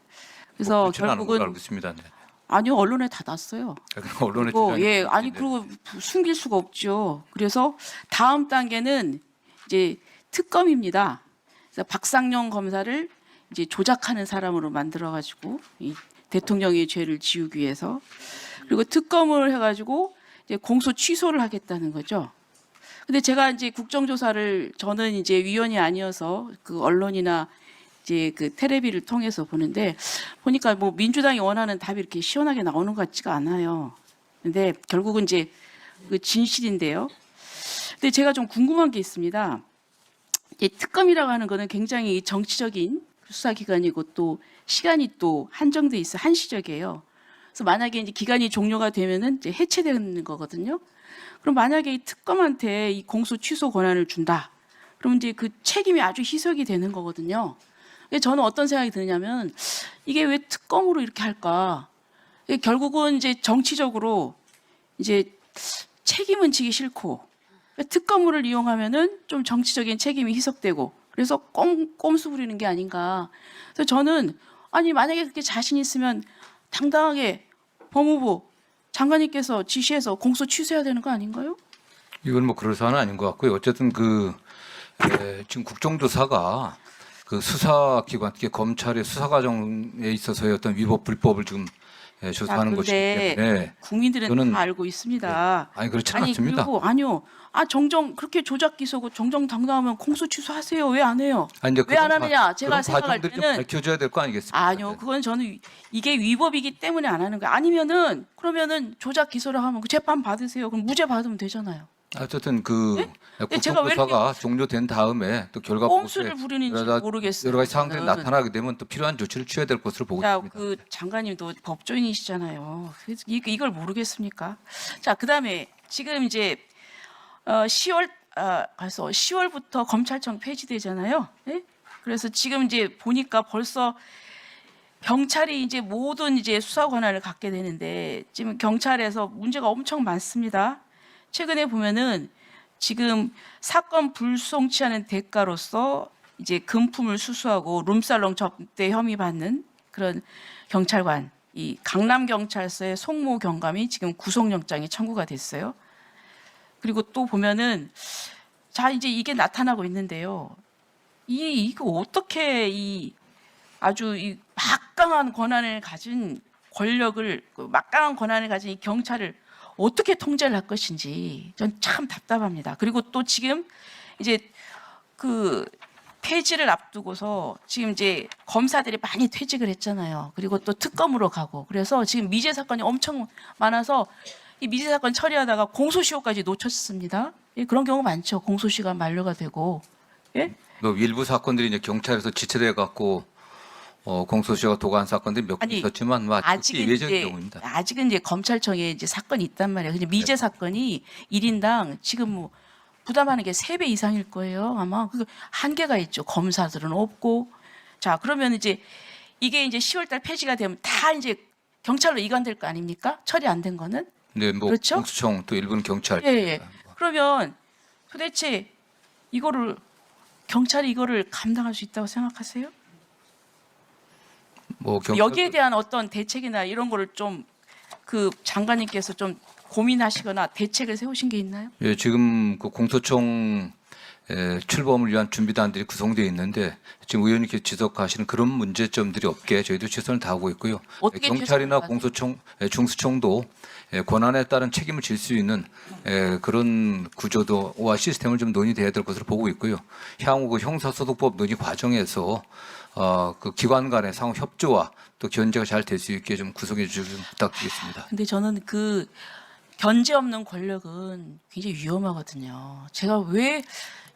그래서 그렇지는 않은 걸로 결국은 알고 있습니다. 네. 아니요, 언론에 다 났어요. 언론에 그리고 주장이 예, 아니 있는데. 그리고 숨길 수가 없죠. 그래서 다음 단계는 이제 특검입니다. 그래서 박상용 검사를 이제 조작하는 사람으로 만들어 가지고 이 대통령의 죄를 지우기 위해서, 그리고 특검을 해가지고 이제 공소 취소를 하겠다는 거죠. 근데 제가 이제 국정조사를 저는 이제 위원이 아니어서 그 언론이나 이제 그 테레비를 통해서 보는데 보니까 뭐 민주당이 원하는 답이 이렇게 시원하게 나오는 것 같지가 않아요. 근데 결국은 이제 그 진실인데요. 근데 제가 좀 궁금한 게 있습니다. 이 특검이라고 하는 거는 굉장히 정치적인 수사기관이고 또 시간이 또 한정돼 있어 한시적이에요. 그래서 만약에 이제 기간이 종료가 되면은 이제 해체되는 거거든요. 그럼 만약에 이 특검한테 이 공소 취소 권한을 준다. 그럼 이제 그 책임이 아주 희석이 되는 거거든요. 근데 저는 어떤 생각이 드냐면 이게 왜 특검으로 이렇게 할까? 이게 결국은 이제 정치적으로 이제 책임은 지기 싫고 특검을 이용하면은 좀 정치적인 책임이 희석되고 그래서 꼼수 부리는 게 아닌가. 그래서 저는 아니 만약에 그렇게 자신 있으면 당당하게 법무부 장관님께서 지시해서 공소 취소해야 되는 거 아닌가요? 이건 뭐 그럴 사안은 아닌 것 같고요. 어쨌든 지금 국정조사가 그 수사기관, 특히 검찰의 수사 과정에 있어서의 어떤 위법 불법을 지금 조사하는 것이기 때문에 국민들은 저는- 다 알고 있습니다. 아니 그렇지 아니 않습니다. 그리고 아니요. 정정 그렇게 조작 기소고 정정당당하면 공소 취소하세요. 왜 안 해요? 아니, 이제 왜 안 그런 하느냐? 제가 그런 생각할 과정들이 좀 때는 밝혀져야 될 거 아니겠습니까? 아니요. 그건 저는 이게 위법이기 때문에 안 하는 거예요. 아니면은 그러면은 조작 기소를 하면 그 재판 받으세요. 그럼 무죄 받으면 되잖아요. 어쨌든 네, 제가 왜 국정조사가 종료된 다음에 또 결과 꼼수를 보고서에 부리는지 모르겠어요. 여러 가지 사항들이 저는. 나타나게 되면 또 필요한 조치를 취해야 될 것으로 보고 자, 있습니다. 그 장관님도 법조인이시잖아요. 그래서 이걸 모르겠습니까? 자, 그다음에 지금 이제 10월부터 검찰청 폐지되잖아요. 예? 그래서 지금 이제 보니까 벌써 경찰이 이제 모든 이제 수사 권한을 갖게 되는데 지금 경찰에서 문제가 엄청 많습니다. 최근에 보면은 지금 사건 불송치하는 대가로서 이제 금품을 수수하고 룸살롱 접대 혐의 받는 그런 경찰관, 이 강남경찰서의 송모 경감이 지금 구속영장이 청구가 됐어요. 그리고 또 보면은 자 이제 이게 나타나고 있는데요. 이거 어떻게 이 아주 이 막강한 권한을 가진 막강한 권한을 가진 이 경찰을 어떻게 통제를 할 것인지 전 참 답답합니다. 그리고 또 지금 이제 그 폐지를 앞두고서 지금 이제 검사들이 많이 퇴직을 했잖아요. 그리고 또 특검으로 가고 그래서 지금 미제 사건이 엄청 많아서 이 미제 사건 처리하다가 공소시효까지 놓쳤습니다. 예, 그런 경우 많죠. 공소시효가 만료가 되고. 예? 뭐 일부 사건들이 이제 경찰에서 지체돼 갖고 공소시효가 도구한 사건들이 몇 건 아니, 있었지만 뭐 아직은 예외적인 이제 경우입니다. 아직은 이제 검찰청에 이제 사건이 있단 말이에요. 근데 미제 사건이 1인당 지금 뭐 부담하는 게 3배 이상일 거예요. 아마 그 한계가 있죠. 검사들은 없고. 자, 그러면 이제 이게 이제 10월 달 폐지가 되면 다 이제 경찰로 이관될 거 아닙니까? 처리 안 된 거는? 네, 뭐 그렇죠? 공수청 또 일부는 경찰. 예, 예. 그러면 도대체 경찰이 이거를 감당할 수 있다고 생각하세요? 뭐 여기에 대한 어떤 대책이나 이런 거를 좀 그 장관님께서 좀 고민하시거나 대책을 세우신 게 있나요? 예, 지금 그 공소청 출범을 위한 준비단들이 구성되어 있는데 지금 의원님께서 지적하시는 그런 문제점들이 없게 저희도 최선을 다하고 있고요. 어떻게 경찰이나 최선을 공소청, 중수청도 권한에 따른 책임을 질 수 있는 그런 구조도와 시스템을 좀 논의돼야 될 것으로 보고 있고요. 향후 그 형사소송법 논의 과정에서 그 기관 간의 상호 협조와 또 견제가 잘 될 수 있게 좀 구성해 주시면 부탁드리겠습니다. 근데 저는 그 견제 없는 권력은 굉장히 위험하거든요. 제가 왜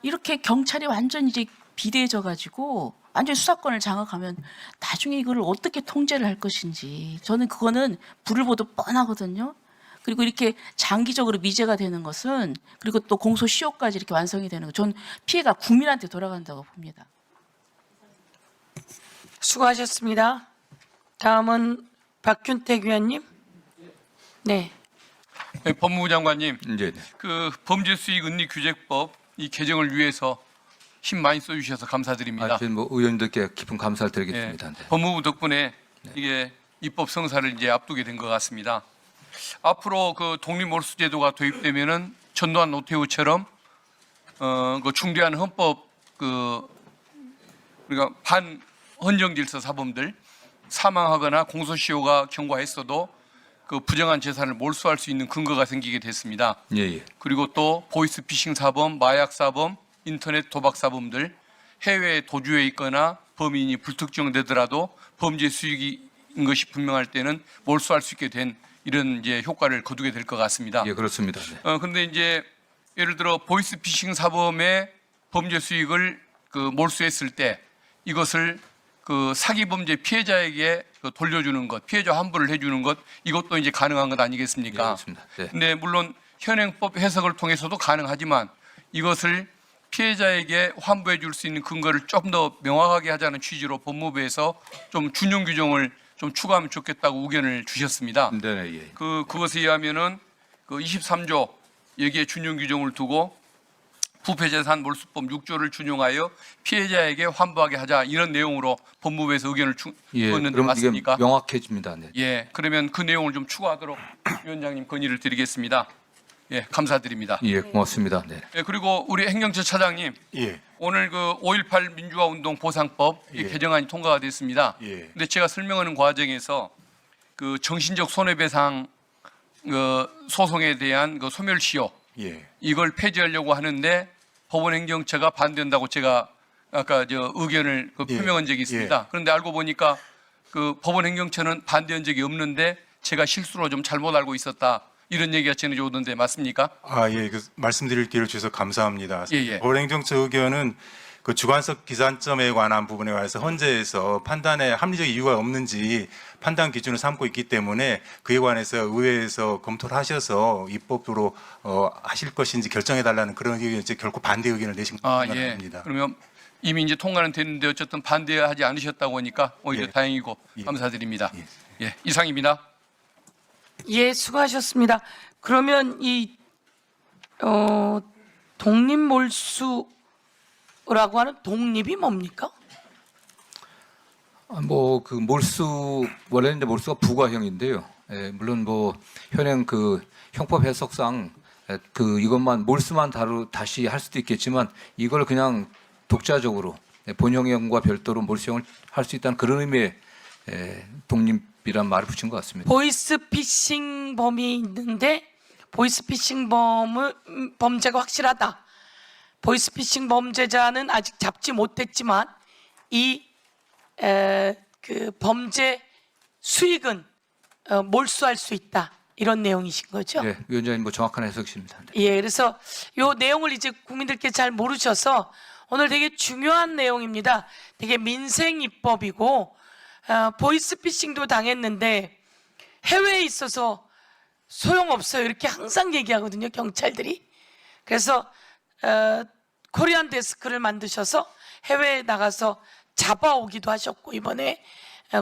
이렇게 경찰이 완전 이제 비대해져 가지고 완전 수사권을 장악하면 나중에 이거를 어떻게 통제를 할 것인지 저는 그거는 불을 보듯 뻔하거든요. 그리고 이렇게 장기적으로 미제가 되는 것은 그리고 또 공소시효까지 이렇게 완성이 되는 것, 전 피해가 국민한테 돌아간다고 봅니다. 수고하셨습니다. 다음은 박균택 위원님. 네. 네, 법무부 장관님, 이제 그 범죄수익은리규제법 이 개정을 위해서 힘 많이 써주셔서 감사드립니다. 저희 뭐 의원님들께 깊은 감사를 드리겠습니다. 네. 법무부 덕분에 이게 입법 성사를 이제 앞두게 된 것 같습니다. 앞으로 그 독립몰수제도가 도입되면은 전두환 노태우처럼 그 중대한 헌법 그러니까 반헌정질서 사범들 사망하거나 공소시효가 경과했어도 그 부정한 재산을 몰수할 수 있는 근거가 생기게 됐습니다. 예. 그리고 또 보이스피싱 사범, 마약 사범, 인터넷 도박 사범들 해외에 도주해 있거나 범인이 불특정되더라도 범죄 수익인 것이 분명할 때는 몰수할 수 있게 된 이런 이제 효과를 거두게 될 것 같습니다. 예, 그렇습니다. 네. 근데 이제 예를 들어 보이스피싱 사범의 범죄 수익을 그 몰수했을 때 이것을 그 사기 범죄 피해자에게 그 돌려주는 것, 피해자 환불을 해주는 것 이것도 이제 가능한 것 예, 아니겠습니까? 그렇습니다. 네. 근데 물론 현행법 해석을 통해서도 가능하지만 이것을 피해자에게 환부해 줄 수 있는 근거를 좀 더 명확하게 하자는 취지로 법무부에서 좀 준용 규정을 좀 추가하면 좋겠다고 의견을 주셨습니다. 네, 예. 그것에 의하면은 그 23조 여기에 준용 규정을 두고 부패재산 몰수법 6조를 준용하여 피해자에게 환부하게 하자 이런 내용으로 법무부에서 의견을 예, 줬는데 그럼 이게 맞습니까? 명확해집니다. 네. 예, 그러면 그 내용을 좀 추가하도록 위원장님 건의를 드리겠습니다. 예, 감사드립니다. 예, 고맙습니다. 네. 예, 그리고 우리 행정처 차장님 예. 오늘 그 5.18 민주화 운동 보상법 이 예. 개정안이 통과가 됐습니다. 예. 근데 제가 설명하는 과정에서 그 정신적 손해배상 소송에 대한 그 소멸시효 예. 이걸 폐지하려고 하는데 법원 행정처가 반대한다고 제가 아까 의견을 예. 표명한 적이 있습니다. 그런데 알고 보니까 그 법원 행정처는 반대한 적이 없는데 제가 실수로 좀 잘못 알고 있었다. 이런 얘기가 전해져 오던데 맞습니까? 예. 그 말씀드릴 기회를 주셔서 감사합니다. 예. 법원행정처 의견은 그 주관석 기산점에 관한 부분에 관해서 헌재에서 판단에 합리적 이유가 없는지 판단 기준을 삼고 있기 때문에 그에 관해서 의회에서 검토를 하셔서 입법으로 하실 것인지 결정해 달라는 그런 의견, 결코 반대 의견을 내신 것 예. 같습니다. 그러면 이미 이제 통과는 됐는데 어쨌든 반대하지 않으셨다고 하니까 오히려 예. 다행이고 예. 감사드립니다. 예. 예, 이상입니다. 예, 수고하셨습니다. 그러면 이 독립몰수라고 하는 독립이 뭡니까? 뭐 그 몰수 원래는 이제 몰수가 부과형인데요. 예, 물론 뭐 현행 그 형법 해석상 이것만 몰수만 다시 할 수도 있겠지만 이걸 그냥 독자적으로 본형형과 별도로 몰수형을 할 수 있다는 그런 의미의 독립이란 말을 붙인 것 같습니다. 보이스피싱 범이 있는데 보이스피싱 범죄가 확실하다. 보이스피싱 범죄자는 아직 잡지 못했지만 그 범죄 수익은 몰수할 수 있다. 이런 내용이신 거죠? 예, 위원장님 뭐 정확한 해석이십니다. 네. 예, 그래서 요 내용을 이제 국민들께 잘 모르셔서 오늘 되게 중요한 내용입니다. 되게 민생 입법이고 보이스피싱도 당했는데 해외에 있어서 소용없어요. 이렇게 항상 얘기하거든요, 경찰들이. 그래서 코리안 데스크를 만드셔서 해외에 나가서 잡아오기도 하셨고 이번에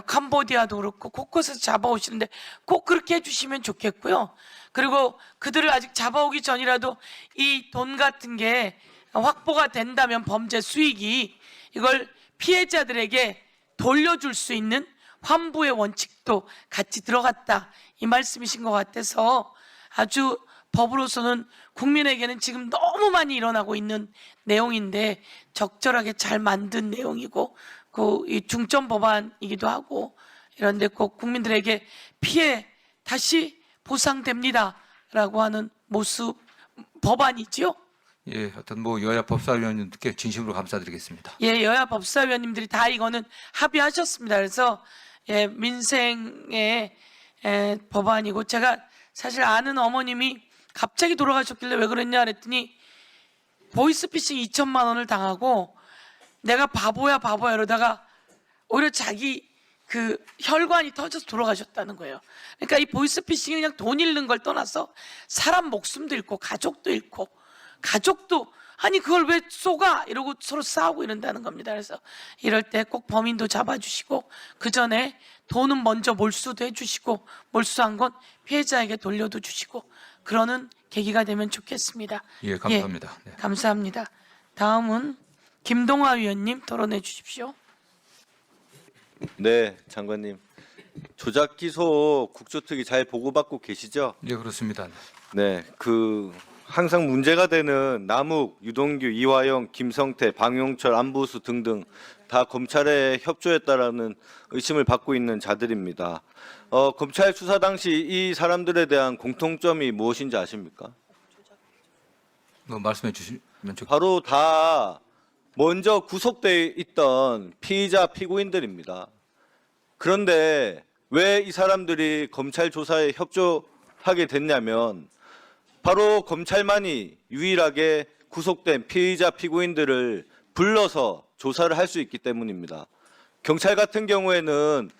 캄보디아도 그렇고 곳곳에서 잡아오시는데 꼭 그렇게 해주시면 좋겠고요. 그리고 그들을 아직 잡아오기 전이라도 이 돈 같은 게 확보가 된다면 범죄 수익이 이걸 피해자들에게 돌려줄 수 있는 환부의 원칙도 같이 들어갔다 이 말씀이신 것 같아서 아주 법으로서는 국민에게는 지금 너무 많이 일어나고 있는 내용인데 적절하게 잘 만든 내용이고 이 중점 법안이기도 하고 이런데 꼭 국민들에게 피해 다시 보상됩니다라고 하는 모습 법안이지요. 예, 하여튼 뭐 여야 법사위원님들께 진심으로 감사드리겠습니다. 예, 여야 법사위원님들이 다 이거는 합의하셨습니다. 그래서 예, 민생의 법안이고 제가 사실 아는 어머님이 갑자기 돌아가셨길래 왜 그랬냐 그랬더니 보이스피싱 2천만 원을 당하고 내가 바보야 이러다가 오히려 자기 그 혈관이 터져서 돌아가셨다는 거예요. 그러니까 이 보이스피싱이 그냥 돈 잃는 걸 떠나서 사람 목숨도 잃고 가족도 잃고 가족도 아니 그걸 왜 쏘가 이러고 서로 싸우고 이런다는 겁니다. 그래서 이럴 때 꼭 범인도 잡아주시고 그 전에 돈은 먼저 몰수도 해주시고 몰수한 건 피해자에게 돌려도 주시고 그러는 계기가 되면 좋겠습니다. 예, 감사합니다. 네. 감사합니다. 다음은 김동화 위원님 토론해 주십시오. 네, 장관님. 조작 기소 국조특위 잘 보고받고 계시죠? 예, 그렇습니다. 네, 항상 문제가 되는 남욱, 유동규, 이화영, 김성태, 방용철, 안보수 등등 다 검찰에 협조했다라는 의심을 받고 있는 자들입니다. 검찰 수사 당시 이 사람들에 대한 공통점이 무엇인지 아십니까? 말씀해 주시면 바로 다 먼저 구속돼 있던 피의자 피고인들입니다. 그런데 왜 이 사람들이 검찰 조사에 협조하게 됐냐면 바로 검찰만이 유일하게 구속된 피의자 피고인들을 불러서 조사를 할 수 있기 때문입니다. 경찰 같은 경우에는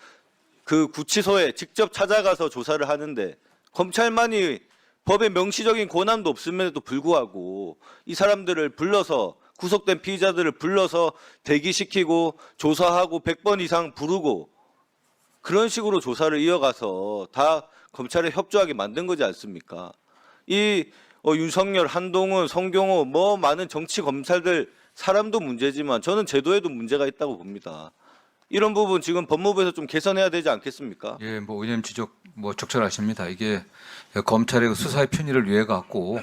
그 구치소에 직접 찾아가서 조사를 하는데 검찰만이 법의 명시적인 권한도 없음에도 불구하고 이 사람들을 불러서 구속된 피의자들을 불러서 대기시키고 조사하고 100번 이상 부르고 그런 식으로 조사를 이어가서 다 검찰에 협조하게 만든 거지 않습니까? 윤석열, 한동훈, 성경호 많은 정치 검찰들 사람도 문제지만 저는 제도에도 문제가 있다고 봅니다. 이런 부분 지금 법무부에서 좀 개선해야 되지 않겠습니까? 예, 의원님 지적 적절하십니다. 이게 검찰의 수사의 편의를 위해 갖고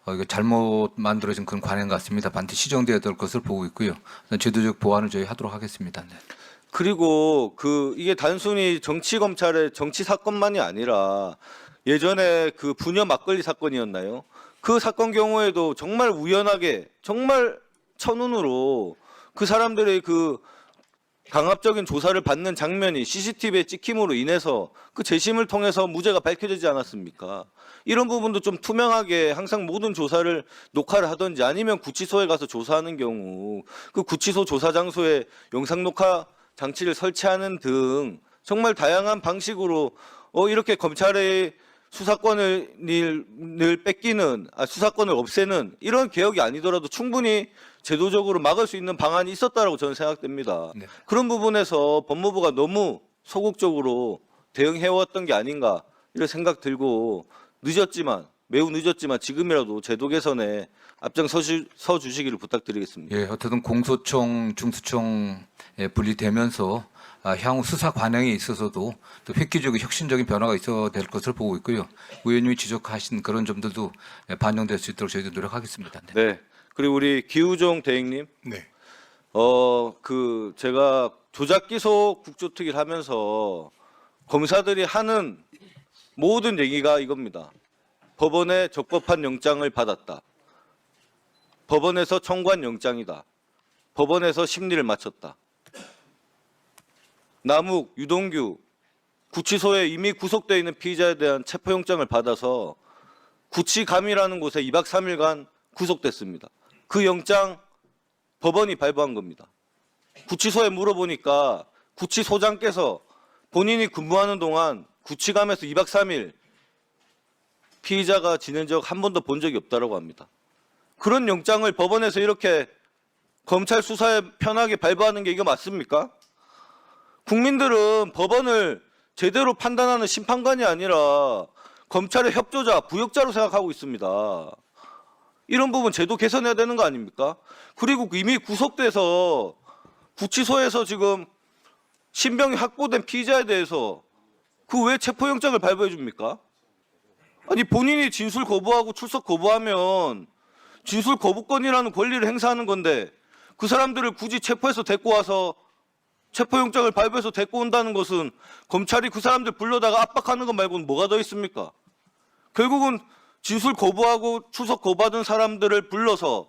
이거 잘못 만들어진 그런 관행 같습니다. 반드시 시정돼야 될 것을 보고 있고요. 제도적 보완을 저희 하도록 하겠습니다. 네. 그리고 이게 단순히 정치 검찰의 정치 사건만이 아니라 예전에 부녀 막걸리 사건이었나요? 그 사건 경우에도 정말 우연하게 정말 천운으로 그 사람들의 강압적인 조사를 받는 장면이 CCTV에 찍힘으로 인해서 그 재심을 통해서 무죄가 밝혀지지 않았습니까? 이런 부분도 좀 투명하게 항상 모든 조사를 녹화를 하든지 아니면 구치소에 가서 조사하는 경우 그 구치소 조사 장소에 영상 녹화 장치를 설치하는 등 정말 다양한 방식으로 이렇게 검찰의 수사권을 뺏기는 수사권을 없애는 이런 개혁이 아니더라도 충분히 제도적으로 막을 수 있는 방안이 있었다라고 저는 생각됩니다. 네. 그런 부분에서 법무부가 너무 소극적으로 대응해왔던 게 아닌가 이런 생각 들고 매우 늦었지만 지금이라도 제도 개선에 앞장서 주시기를 부탁드리겠습니다. 예, 어쨌든 공소청, 중수청에 분리되면서 향후 수사 관행에 있어서도 또 획기적인 혁신적인 변화가 있어야 될 것을 보고 있고요. 의원님이 지적하신 그런 점들도 반영될 수 있도록 저희도 노력하겠습니다. 네. 네. 그리고 우리 기우종 대행님, 네. 제가 조작 기소 국조특위를 하면서 검사들이 하는 모든 얘기가 이겁니다. 법원에 적법한 영장을 받았다. 법원에서 청구한 영장이다. 법원에서 심리를 마쳤다. 남욱, 유동규, 구치소에 이미 구속되어 있는 피의자에 대한 체포영장을 받아서 구치감이라는 곳에 2박 3일간 구속됐습니다. 그 영장 법원이 발부한 겁니다. 구치소에 물어보니까 구치소장께서 본인이 근무하는 동안 구치감에서 2박 3일 피의자가 지낸 적 한 번도 본 적이 없다고 합니다. 그런 영장을 법원에서 이렇게 검찰 수사에 편하게 발부하는 게 이거 맞습니까? 국민들은 법원을 제대로 판단하는 심판관이 아니라 검찰의 협조자, 부역자로 생각하고 있습니다. 이런 부분 제도 개선해야 되는 거 아닙니까? 그리고 이미 구속돼서 구치소에서 지금 신병이 확보된 피의자에 대해서 왜 체포영장을 발부해 줍니까? 아니 본인이 진술 거부하고 출석 거부하면 진술 거부권이라는 권리를 행사하는 건데 그 사람들을 굳이 체포해서 데리고 와서 체포영장을 발부해서 데리고 온다는 것은 검찰이 그 사람들 불러다가 압박하는 것 말고는 뭐가 더 있습니까? 결국은 진술 거부하고 출석 거부하던 사람들을 불러서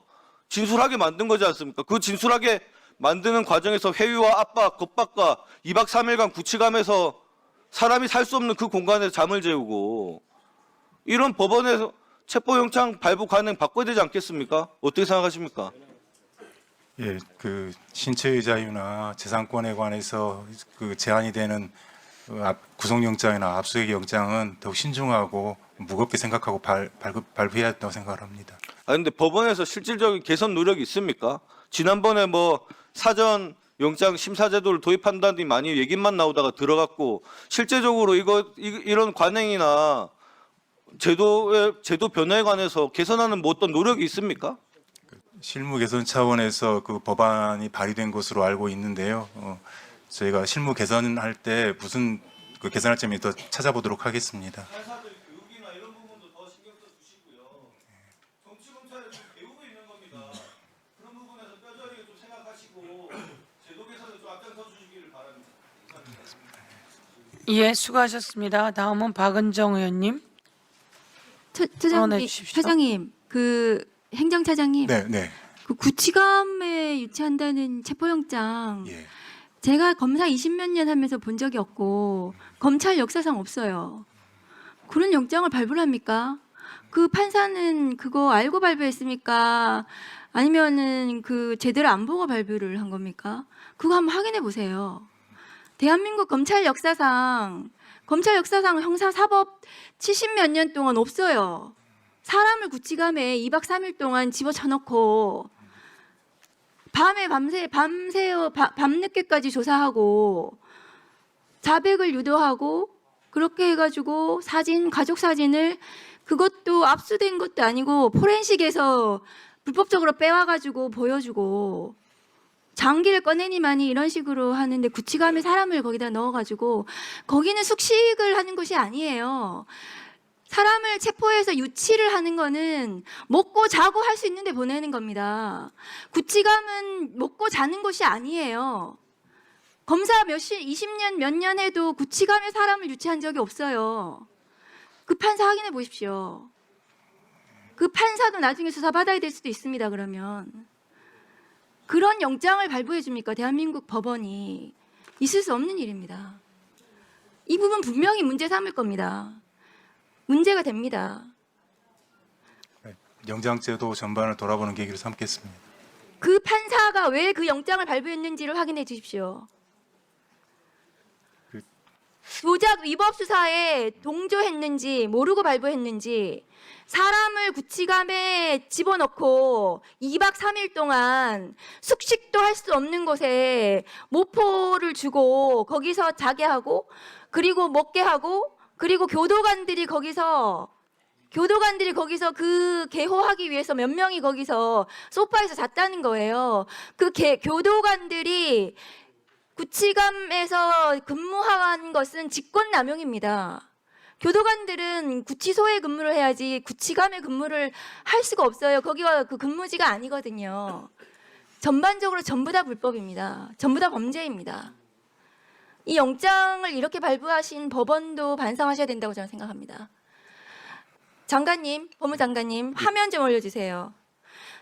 진술하게 만든 거지 않습니까? 그 진술하게 만드는 과정에서 회유와 압박, 겁박과 2박 3일간 구치감에서 사람이 살 수 없는 그 공간에서 잠을 재우고 이런 법원에서 체포영장 발부 관행 바꿔야 되지 않겠습니까? 어떻게 생각하십니까? 예, 신체의 자유나 재산권에 관해서 제한이 되는 구속영장이나 압수수색 영장은 더욱 신중하고 무겁게 생각하고 발부해야 한다고 생각을 합니다. 근데 법원에서 실질적인 개선 노력이 있습니까? 지난번에 사전 영장 심사 제도를 도입한다니 많이 얘기만 나오다가 들어갔고 실제적으로 이런 관행이나 제도 변화에 관해서 개선하는 어떤 노력이 있습니까? 실무 개선 차원에서 법안이 발의된 것으로 알고 있는데요. 저희가 실무 개선할 때 무슨 그 개선할 점이 더 찾아보도록 하겠습니다. 판사들 교육이나 이런 부분도 더 신경 써 주시고요. 정치 검찰을 좀 배우고 있는 겁니다. 그런 부분에서 뼈저리게 좀 생각하시고 제도 개선을 좀 앞장서 주시기를 바랍니다. 예, 수고하셨습니다. 다음은 박은정 의원님. 차장님, 주십시오. 차장님, 그 행정차장님, 네, 네. 그 구치감에 유치한다는 체포영장, 예. 제가 검사 20몇 년 하면서 본 적이 없고 검찰 역사상 없어요. 그런 영장을 발부를 합니까? 그 판사는 그거 알고 발부했습니까? 아니면은 그 제대로 안 보고 발부를 한 겁니까? 그거 한번 확인해 보세요. 대한민국 검찰 역사상 형사 사법 70몇 년 동안 없어요. 사람을 구치감에 2박 3일 동안 집어쳐놓고 밤늦게까지 조사하고 자백을 유도하고 그렇게 해가지고 가족 사진을 그것도 압수된 것도 아니고 포렌식에서 불법적으로 빼와가지고 보여주고 장기를 꺼내니만이 이런 식으로 하는데 구치감에 사람을 거기다 넣어가지고 거기는 숙식을 하는 곳이 아니에요. 사람을 체포해서 유치를 하는 거는 먹고 자고 할 수 있는데 보내는 겁니다. 구치감은 먹고 자는 곳이 아니에요. 검사 20년 몇 년 해도 구치감에 사람을 유치한 적이 없어요. 그 판사 확인해 보십시오. 그 판사도 나중에 수사받아야 될 수도 있습니다. 그러면 그런 영장을 발부해 줍니까? 대한민국 법원이. 있을 수 없는 일입니다. 이 부분 분명히 문제 삼을 겁니다. 문제가 됩니다. 영장제도 전반을 돌아보는 계기를 삼겠습니다. 그 판사가 왜 그 영장을 발부했는지를 확인해 주십시오. 조작 위법 수사에 동조했는지 모르고 발부했는지 사람을 구치감에 집어넣고 2박 3일 동안 숙식도 할 수 없는 곳에 모포를 주고 거기서 자게 하고 그리고 먹게 하고 그리고 교도관들이 거기서 그 개호하기 위해서 몇 명이 거기서 소파에서 잤다는 거예요. 그 교도관들이 구치감에서 근무한 것은 직권남용입니다. 교도관들은 구치소에 근무를 해야지 구치감에 근무를 할 수가 없어요. 거기가 그 근무지가 아니거든요. 전반적으로 전부 다 불법입니다. 전부 다 범죄입니다. 이 영장을 이렇게 발부하신 법원도 반성하셔야 된다고 저는 생각합니다. 장관님, 법무장관님, 화면 좀 올려주세요.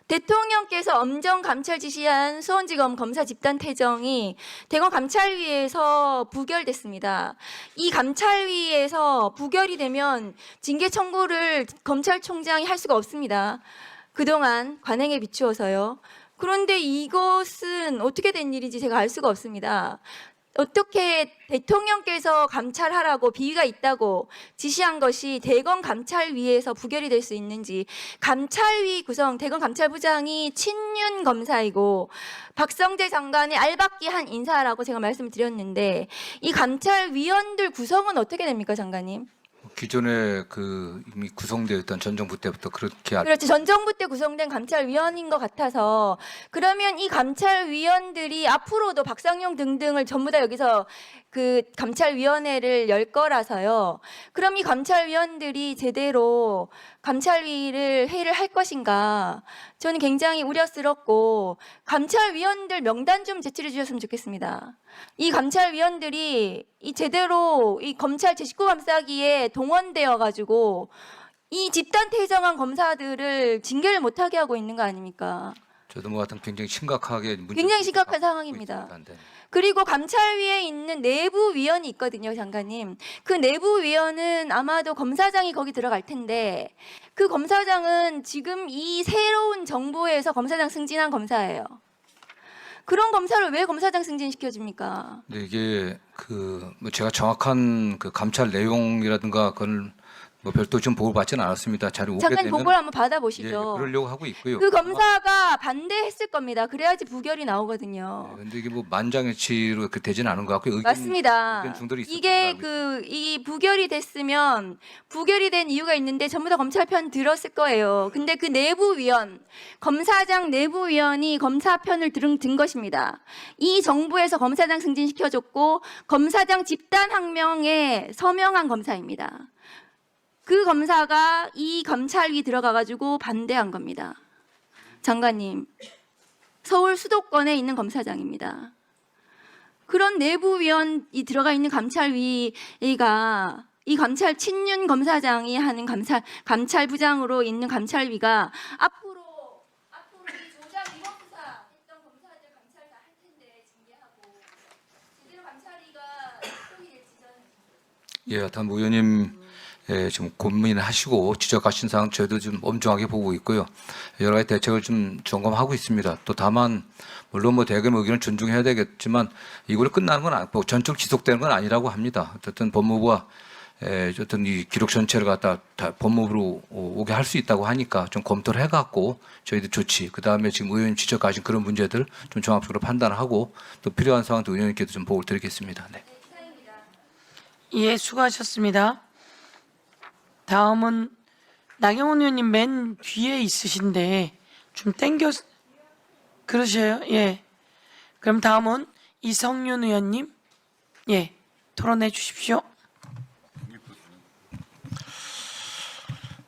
대통령께서 엄정 감찰 지시한 수원지검 검사 집단 퇴정이 대검 감찰위에서 부결됐습니다. 이 감찰위에서 부결이 되면 징계 청구를 검찰총장이 할 수가 없습니다. 그동안 관행에 비추어서요. 그런데 이것은 어떻게 된 일인지 제가 알 수가 없습니다. 어떻게 대통령께서 감찰하라고 비위가 있다고 지시한 것이 대검 감찰위에서 부결이 될 수 있는지, 감찰위 구성, 대검 감찰부장이 친윤 검사이고 박성재 장관의 알박기 한 인사라고 제가 말씀을 드렸는데 이 감찰위원들 구성은 어떻게 됩니까, 장관님? 기존에 그 이미 구성되어 있던 전 정부 때부터 그렇게 그렇죠. 전 정부 때 구성된 감찰위원인 것 같아서 그러면 이 감찰위원들이 앞으로도 박상용 등등을 전부 다 여기서 그 감찰위원회를 열 거라서요. 그럼 이 감찰위원들이 제대로 감찰위를 회의를 할 것인가? 저는 굉장히 우려스럽고 감찰위원들 명단 좀 제출해 주셨으면 좋겠습니다. 이 감찰위원들이 이 제대로 이 검찰 제19 감싸기에 동원되어 가지고 이 집단 퇴정한 검사들을 징계를 못하게 하고 있는 거 아닙니까? 저도 뭐 같은 굉장히 심각하게 굉장히 심각한 상황입니다. 그리고 감찰위에 있는 내부위원이 있거든요, 장관님. 그 내부위원은 아마도 검사장이 거기 들어갈 텐데 그 검사장은 지금 이 새로운 정부에서 검사장 승진한 검사예요. 그런 검사를 왜 검사장 승진시켜줍니까? 근데 이게 그 뭐 제가 정확한 그 감찰 내용이라든가 그걸 뭐 별도 좀 보고를 받지는 않았습니다. 자료 오게 장관님 되면 보고를 한번 예, 받아보시죠. 그러려고 하고 있고요. 그 검사가 반대했을 겁니다. 그래야지 부결이 나오거든요. 그런데 이게 뭐 만장일치로 그 되지는 않은 것 같고 맞습니다. 의견 중들이 있을 이게 걸로 알고 이 부결이 됐으면 부결이 된 이유가 있는데 전부 다 검찰 편 들었을 거예요. 근데 그 내부위원, 검사장 내부위원이 검사 편을 든 것입니다. 이 정부에서 검사장 승진시켜줬고 검사장 집단항명에 서명한 검사입니다. 그 검사가 이 검찰위 들어가가지고 반대한 겁니다. 장관님, 서울 수도권에 있는 검사장입니다. 그런 내부위원이 들어가 있는 감찰위가 이 감찰 친윤 검사장이 하는 감찰부장으로 있는 감찰위가 앞으로 이 조작 위법 수사 했던 검사들 감찰 다 할 텐데 징계하고 제대로 감찰위가 활동이 될지 저는 예, 다음 의원님 좀 고민하시고 지적하신 사항 저희도 좀 엄중하게 보고 있고요. 여러 가지 대책을 좀 점검하고 있습니다. 또 다만 물론 뭐 대검 의견을 존중해야 되겠지만 이걸로 끝나는 건 아니고 전적 지속되는 건 아니라고 합니다. 어쨌든 법무부가 어떤 이 기록 전체를 갖다 다 법무부로 오게 할 수 있다고 하니까 좀 검토를 해갖고 저희들 좋지. 그 다음에 지금 의원님 지적하신 그런 문제들 좀 종합적으로 판단하고 또 필요한 사항도 의원님께도 좀 보고를 드리겠습니다. 네. 예, 수고하셨습니다. 다음은 나경원 의원님 맨 뒤에 있으신데 좀 그러셔요? 예. 그럼 다음은 이성윤 의원님, 예, 토론해 주십시오.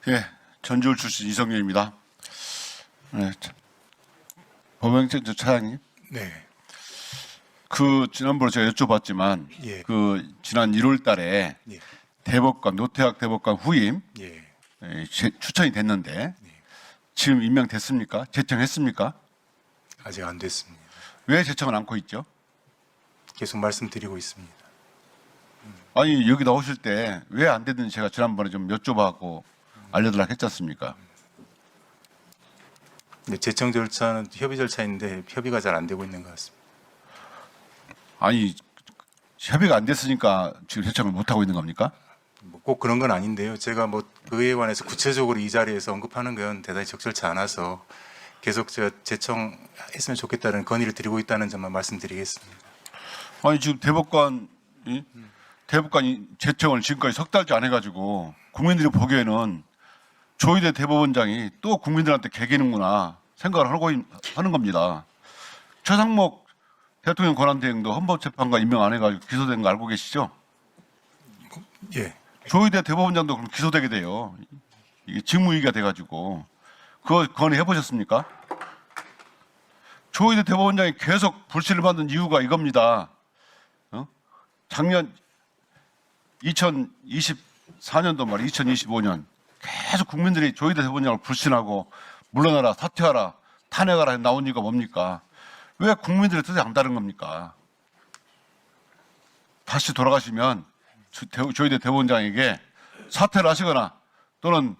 예, 전주울 출신 이성윤입니다. 네, 법원행정 차장님, 네. 그 지난번에 제가 여쭤봤지만 예. 그 지난 1월달에 예. 대법관 노태학 대법관 후임 예. 추천이 됐는데 지금 임명됐습니까? 제청했습니까? 아직 안 됐습니다. 왜 제청을 않고 있죠? 계속 말씀드리고 있습니다. 아니 여기 나오실 때 왜 안 됐는지 제가 지난번에 좀 여쭤봐고 알려달라고 했지 않습니까? 근데 제청 절차는 협의 절차인데 협의가 잘 안 되고 있는 것 같습니다. 아니 협의가 안 됐으니까 지금 제청을 못 하고 있는 겁니까? 뭐 꼭 그런 건 아닌데요. 제가 뭐 그에 관해서 구체적으로 이 자리에서 언급하는 건 대단히 적절치 않아서 계속 제가 제청했으면 좋겠다는 건의를 드리고 있다는 점만 말씀드리겠습니다. 아니 지금 대법관이 제청을 지금까지 석 달째 안 해가지고 국민들이 보기에는 조희대 대법원장이 또 국민들한테 개기는구나 생각을 하는 겁니다. 최상목 대통령 권한대행도 헌법재판관 임명 안 해가지고 기소된 거 알고 계시죠? 예. 조희대 대법원장도 그럼 기소되게 돼요. 이게 직무유기가 돼가지고 그거 건의해 보셨습니까? 조희대 대법원장이 계속 불신을 받는 이유가 이겁니다. 작년 2024년도 말 2025년 계속 국민들이 조희대 대법원장을 불신하고 물러나라, 사퇴하라, 탄핵하라 나온 이유가 뭡니까? 왜 국민들의 뜻이 안 다른 겁니까? 다시 돌아가시면 조희대 대법원장에게 사퇴를 하시거나 또는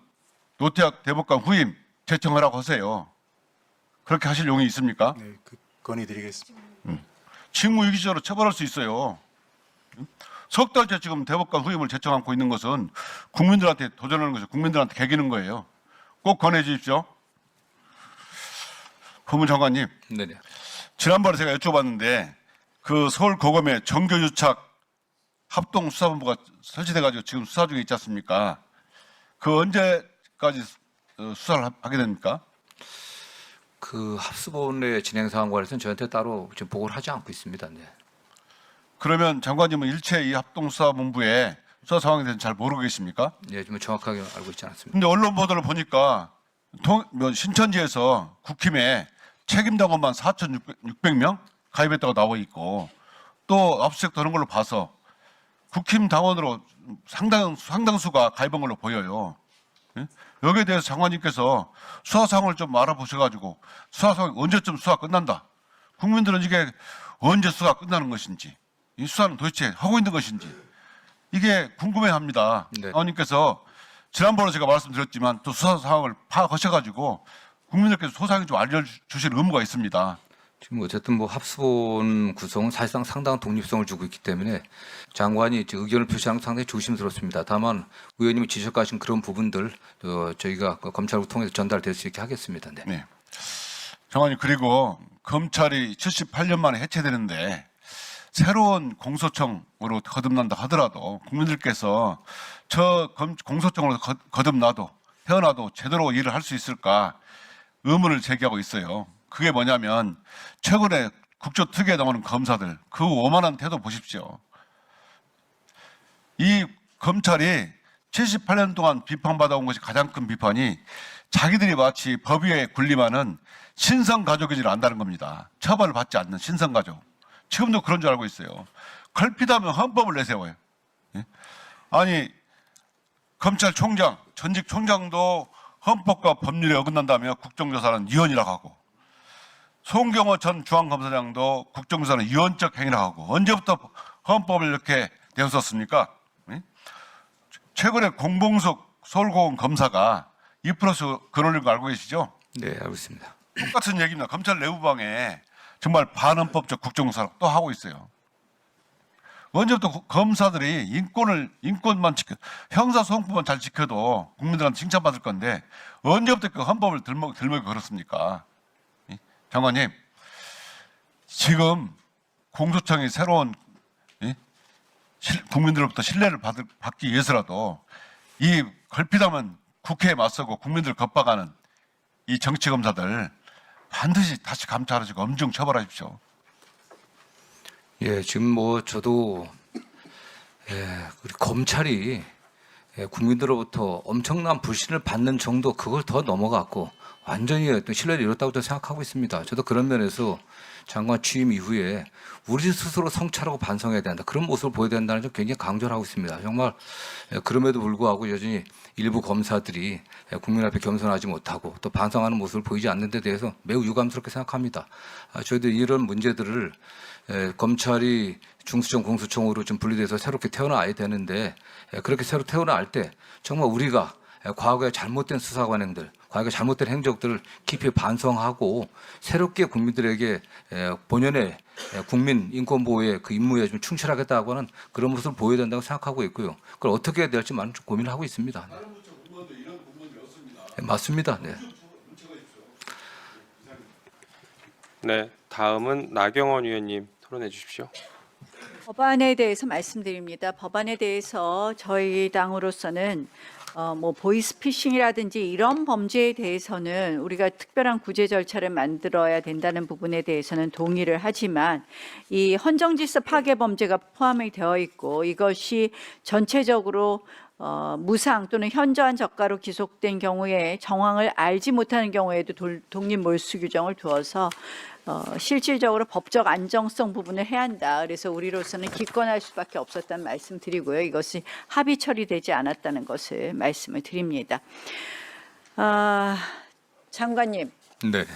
노태학 대법관 후임 제청하라고 하세요. 그렇게 하실 용이 있습니까? 네, 그 건의 드리겠습니다. 직무유기죄로 처벌할 수 있어요. 석 달째 지금 대법관 후임을 제청 않고 있는 것은 국민들한테 도전하는 거죠. 국민들한테 개기는 거예요. 꼭 권해 주십시오. 법무장관님, 네네. 지난번에 제가 여쭤봤는데 그 서울고검에 정교유착 합동수사본부가 설치돼가지고 지금 수사 중에 있지 않습니까? 그 언제까지 수사를 하게 됩니까? 그 합수본의 진행 사항 관해서는 저한테 따로 지금 보고를 하지 않고 있습니다. 네. 그러면 장관님은 일체 이 합동수사본부의 수사 상황에 대해서 잘 모르고 계십니까? 예, 좀 정확하게 알고 있지 않습니다. 근데 언론 보도를 보니까 신천지에서 국힘에 책임당원만 4,600명 가입했다고 나와 있고 또 압수수색 되는 걸로 봐서 국힘 당원으로 상당수가 가입한 걸로 보여요. 예? 여기에 대해서 장관님께서 수사 상황을 좀 알아보셔가지고 수사 상황 언제쯤 수사 끝난다. 국민들은 이게 언제 수사 끝나는 것인지 이 수사는 도대체 하고 있는 것인지 이게 궁금해합니다. 네. 장관님께서 지난번에 제가 말씀드렸지만 또 수사 상황을 파악하셔가지고 국민들께서 소상히 좀 알려주실 의무가 있습니다. 지금 어쨌든 뭐 합수본 구성은 사실상 상당한 독립성을 주고 있기 때문에 장관이 이제 의견을 표시하는 건 상당히 조심스럽습니다. 다만 의원님이 지적하신 그런 부분들 저희가 검찰국 통해서 전달될 수 있게 하겠습니다. 네. 네. 장관님, 그리고 검찰이 78년 만에 해체되는데 새로운 공소청으로 거듭난다 하더라도 국민들께서 저 공소청으로 거듭나도 태어나도 제대로 일을 할 수 있을까 의문을 제기하고 있어요. 그게 뭐냐면 최근에 국조특위에 나오는 검사들 그 오만한 태도 보십시오. 이 검찰이 78년 동안 비판받아온 것이 가장 큰 비판이 자기들이 마치 법 위에 군림하는 신성가족이지를 않다는 겁니다. 처벌을 받지 않는 신성가족. 지금도 그런 줄 알고 있어요. 걸핏하면 헌법을 내세워요. 예? 아니 검찰총장, 전직 총장도 헌법과 법률에 어긋난다며 국정조사는 위헌이라고 하고 송경호 전 중앙검사장도 국정조사는 위헌적 행위라고 하고 언제부터 헌법을 이렇게 내세웠습니까? 예? 최근에 공봉석 서울고검 검사가 2플러스 글 올린 거 알고 계시죠? 네, 알고 있습니다. 똑같은 얘기입니다. 검찰 내부방에 정말 반헌법적 국정조사를 또 하고 있어요. 언제부터 검사들이 인권만 지켜, 형사소송법만 잘 지켜도 국민들한테 칭찬받을 건데 언제부터 그 헌법을 들먹이 걸었습니까? 장관님, 지금 공소청이 새로운 국민들로부터 신뢰를 받기 위해서라도 이 걸핏하면 국회에 맞서고 국민들 겁박하는 이 정치검사들 반드시 다시 감찰하시고 엄중 처벌하십시오. 예, 지금 뭐 저도 우리 검찰이 국민들로부터 엄청난 불신을 받는 정도 그걸 더 넘어갔고 완전히 또 신뢰를 잃었다고 저는 생각하고 있습니다. 저도 그런 면에서 장관 취임 이후에 우리 스스로 성찰하고 반성해야 된다. 그런 모습을 보여야 된다는 점 굉장히 강조를 하고 있습니다. 정말 그럼에도 불구하고 여전히 일부 검사들이 국민 앞에 겸손하지 못하고 또 반성하는 모습을 보이지 않는 데 대해서 매우 유감스럽게 생각합니다. 저희도 이런 문제들을 검찰이 중수청, 공수청으로 좀 분리돼서 새롭게 태어나야 되는데 그렇게 새로 태어날 때 정말 우리가 과거에 잘못된 수사 관행들, 과거에 잘못된 행적들을 깊이 반성하고 새롭게 국민들에게 본연의 국민 인권 보호의 그 임무에 좀 충실하겠다고 하는 그런 모습을 보여야 된다고 생각하고 있고요. 그걸 어떻게 해야 될지 많은 고민을 하고 있습니다. 네, 맞습니다. 네. 네, 다음은 나경원 의원님 토론해 주십시오. 법안에 대해서 말씀드립니다. 법안에 대해서 저희 당으로서는 뭐 보이스피싱이라든지 이런 범죄에 대해서는 우리가 특별한 구제 절차를 만들어야 된다는 부분에 대해서는 동의를 하지만 이 헌정질서 파괴 범죄가 포함이 되어 있고 이것이 전체적으로 무상 또는 현저한 저가로 기소된 경우에 정황을 알지 못하는 경우에도 독립 몰수 규정을 두어서 실질적으로 법적 안정성 부분을 해야 한다. 그래서 우리로서는 기권할 수밖에 없었다는 말씀 드리고요. 이것이 합의 처리되지 않았다는 것을 말씀을 드립니다. 장관님, 네.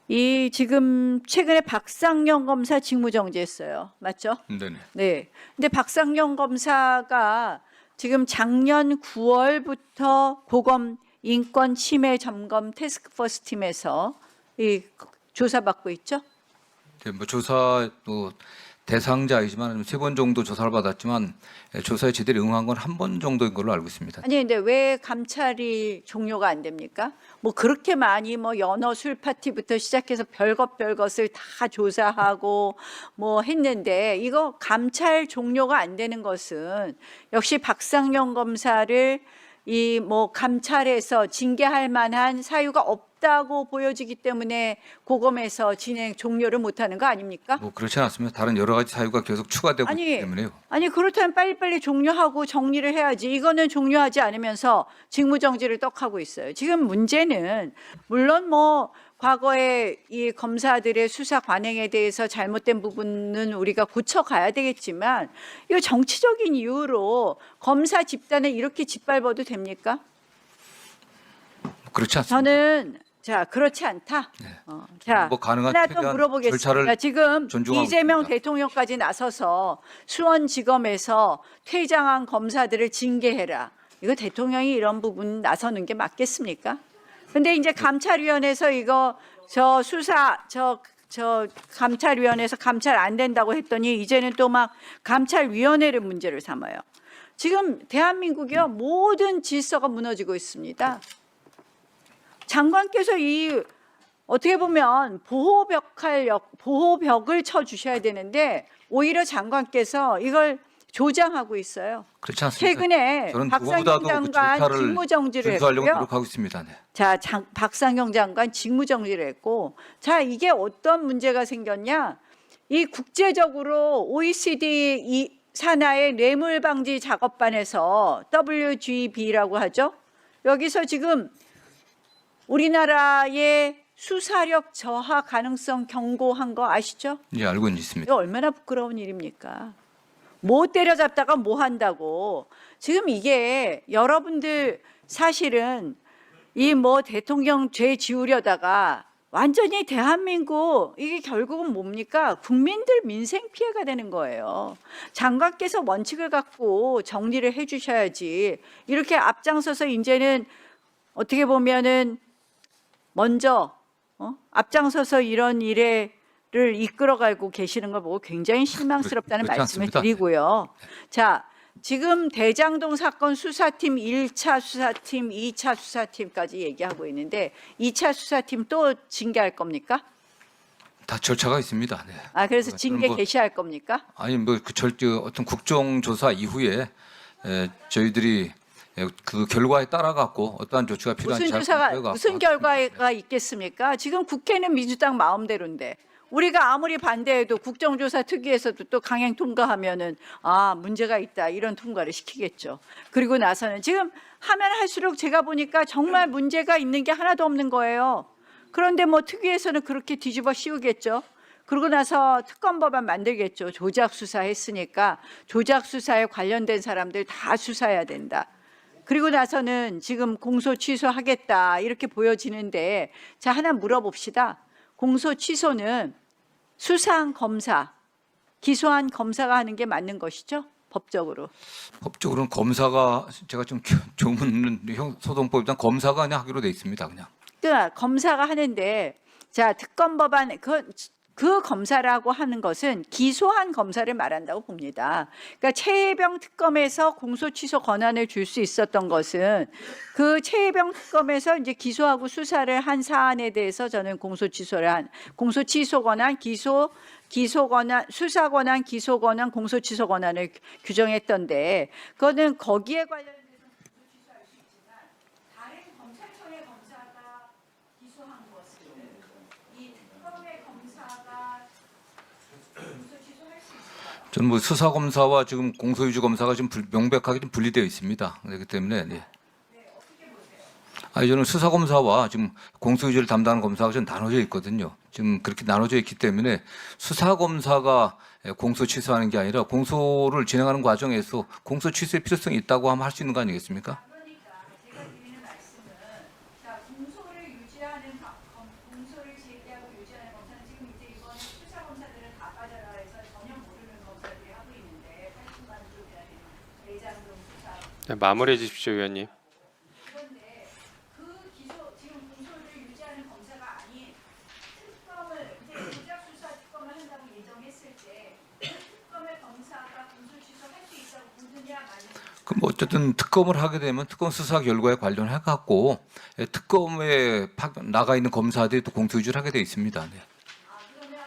이 지금 최근에 박상영 검사 직무정지했어요. 맞죠? 네. 네. 근데 박상영 검사가 지금 작년 9월부터 고검 인권 침해 점검 태스크포스 팀에서 이 조사받고 있죠? 네, 뭐 조사 또 대상자이지만 3번 정도 조사를 받았지만 조사에 제대로 응한 건 한 번 정도인 걸로 알고 있습니다. 아니 근데 왜 감찰이 종료가 안 됩니까? 뭐 그렇게 많이 뭐 연어 술 파티부터 시작해서 별것을 다 조사하고 뭐 했는데 이거 감찰 종료가 안 되는 것은 역시 박상영 검사를 이 뭐 감찰해서 징계할 만한 사유가 없다고 보여지기 때문에 고검에서 진행 종료를 못하는 거 아닙니까? 뭐 그렇지 않습니다. 다른 여러 가지 사유가 계속 추가되고 있기 때문에요. 아니 그렇다면 빨리빨리 종료하고 정리를 해야지. 이거는 종료하지 않으면서 직무정지를 떡하고 있어요. 지금 문제는 물론 뭐 과거에 이 검사들의 수사 관행에 대해서 잘못된 부분은 우리가 고쳐가야 되겠지만 이거 정치적인 이유로 검사 집단을 이렇게 짓밟아도 됩니까? 그렇지 않습니다. 저는 그렇지 않다. 자, 뭐 가능한 하나 더 최대한 물어보겠습니다. 절차를 지금 존중하고 이재명 있습니다. 대통령까지 나서서 수원지검에서 퇴장한 검사들을 징계해라. 이거 대통령이 이런 부분 나서는 게 맞겠습니까? 근데 이제 감찰위원회에서 이거 수사 저 감찰위원회에서 감찰 안 된다고 했더니 이제는 또 막 감찰위원회를 문제를 삼아요. 지금 대한민국이요 모든 질서가 무너지고 있습니다. 장관께서 이 어떻게 보면 보호벽을 쳐 주셔야 되는데 오히려 장관께서 이걸 조장하고 있어요. 그렇지 않습니까? 최근에 저는 박상영 누구보다도 그 장관 절차를 직무정지를 준수하려고 했고요. 노력하고 있습니다. 네. 자, 박상영 장관 직무정지를 했고, 자, 이게 어떤 문제가 생겼냐? 이 국제적으로 OECD 이 산하의 뇌물방지 작업반에서 WGB라고 하죠. 여기서 지금 우리나라의 수사력 저하 가능성 경고한 거 아시죠? 예, 알고 있습니다. 이거 얼마나 부끄러운 일입니까? 뭐 때려잡다가 뭐 한다고. 지금 이게 여러분들 사실은 이 뭐 대통령 죄 지우려다가 완전히 대한민국 이게 결국은 뭡니까? 국민들 민생 피해가 되는 거예요. 장관께서 원칙을 갖고 정리를 해 주셔야지. 이렇게 앞장서서 이제는 어떻게 보면은 먼저 앞장서서 이런 일을 이끌어가고 계시는 걸 보고 굉장히 실망스럽다는 그렇지 말씀을 않습니다. 드리고요. 자, 지금 대장동 사건 수사팀 1차 수사팀, 2차 수사팀까지 얘기하고 있는데 2차 수사팀 또 징계할 겁니까? 다 절차가 있습니다. 네. 아, 그래서 징계 뭐- 개시할 겁니까? 아니 어떤 국정조사 이후에 저희들이 그 결과에 따라 갖고 어떠한 조치가 필요한지 무슨 잘 조사가 검토해갖고 무슨 결과가 있겠습니까? 지금 국회는 민주당 마음대로인데 우리가 아무리 반대해도 국정조사 특위에서도 또 강행 통과하면은 아 문제가 있다 이런 통과를 시키겠죠. 그리고 나서는 지금 하면 할수록 제가 보니까 정말 문제가 있는 게 하나도 없는 거예요. 그런데 뭐 특위에서는 그렇게 뒤집어 씌우겠죠. 그러고 나서 특검법안 만들겠죠. 조작 수사했으니까 조작 수사에 관련된 사람들 다 수사해야 된다. 그리고 나서는 지금 공소 취소하겠다 이렇게 보여지는데 자 하나 물어봅시다. 공소 취소는 수사한 검사, 기소한 검사가 하는 게 맞는 것이죠? 법적으로. 법적으로는 검사가 제가 좀 조문 소송법이든 검사가 그냥 하기로 돼 있습니다. 그냥. 그러니까 검사가 하는데 자 특검 법안 그 검사라고 하는 것은 기소한 검사를 말한다고 봅니다. 그러니까 최혜병 특검에서 공소 취소 권한을 줄 수 있었던 것은 그 최혜병 특검에서 이제 기소하고 수사를 한 사안에 대해서 저는 공소 취소 권한, 기소 권한, 수사 권한, 기소 권한, 공소 취소 권한을 규정했던데 그거는 거기에 관련 저는 뭐 수사 검사와 지금 공소유지 검사가 지금 명백하게 좀 분리되어 있습니다. 그렇기 때문에 네. 아니 저는 수사 검사와 지금 공소유지를 담당하는 검사가 좀 나눠져 있거든요. 지금 그렇게 나눠져 있기 때문에 수사 검사가 공소 취소하는 게 아니라 공소를 진행하는 과정에서 공소 취소의 필요성이 있다고 하면 할 수 있는 거 아니겠습니까? 네, 마무리해 주십시오, 위원님. 그럼 어쨌든 특검을 하게 되면 특검 수사 결과에 관련해 갖고 특검에 나가 있는 검사들이 또 공소유지를 하게 돼 있습니다. 네. 그러면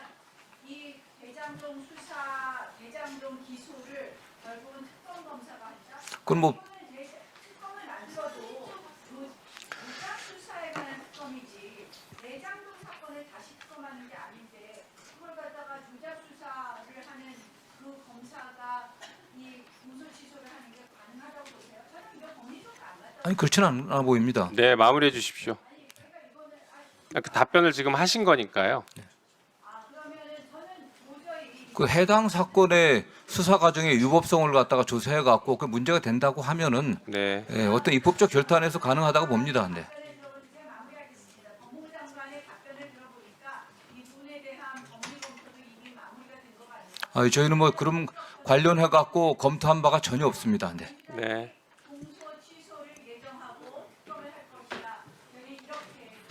이 대장동 수사, 대장동 기소를 결국은 특검 검사가 한다? 그건 뭐 특검을 만들어도 조작 수사에 관한 특검이지 대장동 사건을 다시 특검하는 게 아닌데 그걸 갖다가 조작 수사를 하는 그 검사가 이 공소 취소를 하는 게 가능하다고 보세요? 저는 이거 법리적으로 안 맞다고. 아니 그렇지는 않아 보입니다. 네, 마무리해 주십시오. 그 답변을 지금 하신 거니까요. 그 해당 사건의 수사 과정의 유법성을 갖다가 조사해 갖고 그 문제가 된다고 하면은 네. 어떤 입법적 결단에서 가능하다고 봅니다. 네. 저희는 뭐 그럼 관련해 갖고 검토한 바가 전혀 없습니다. 네. 네.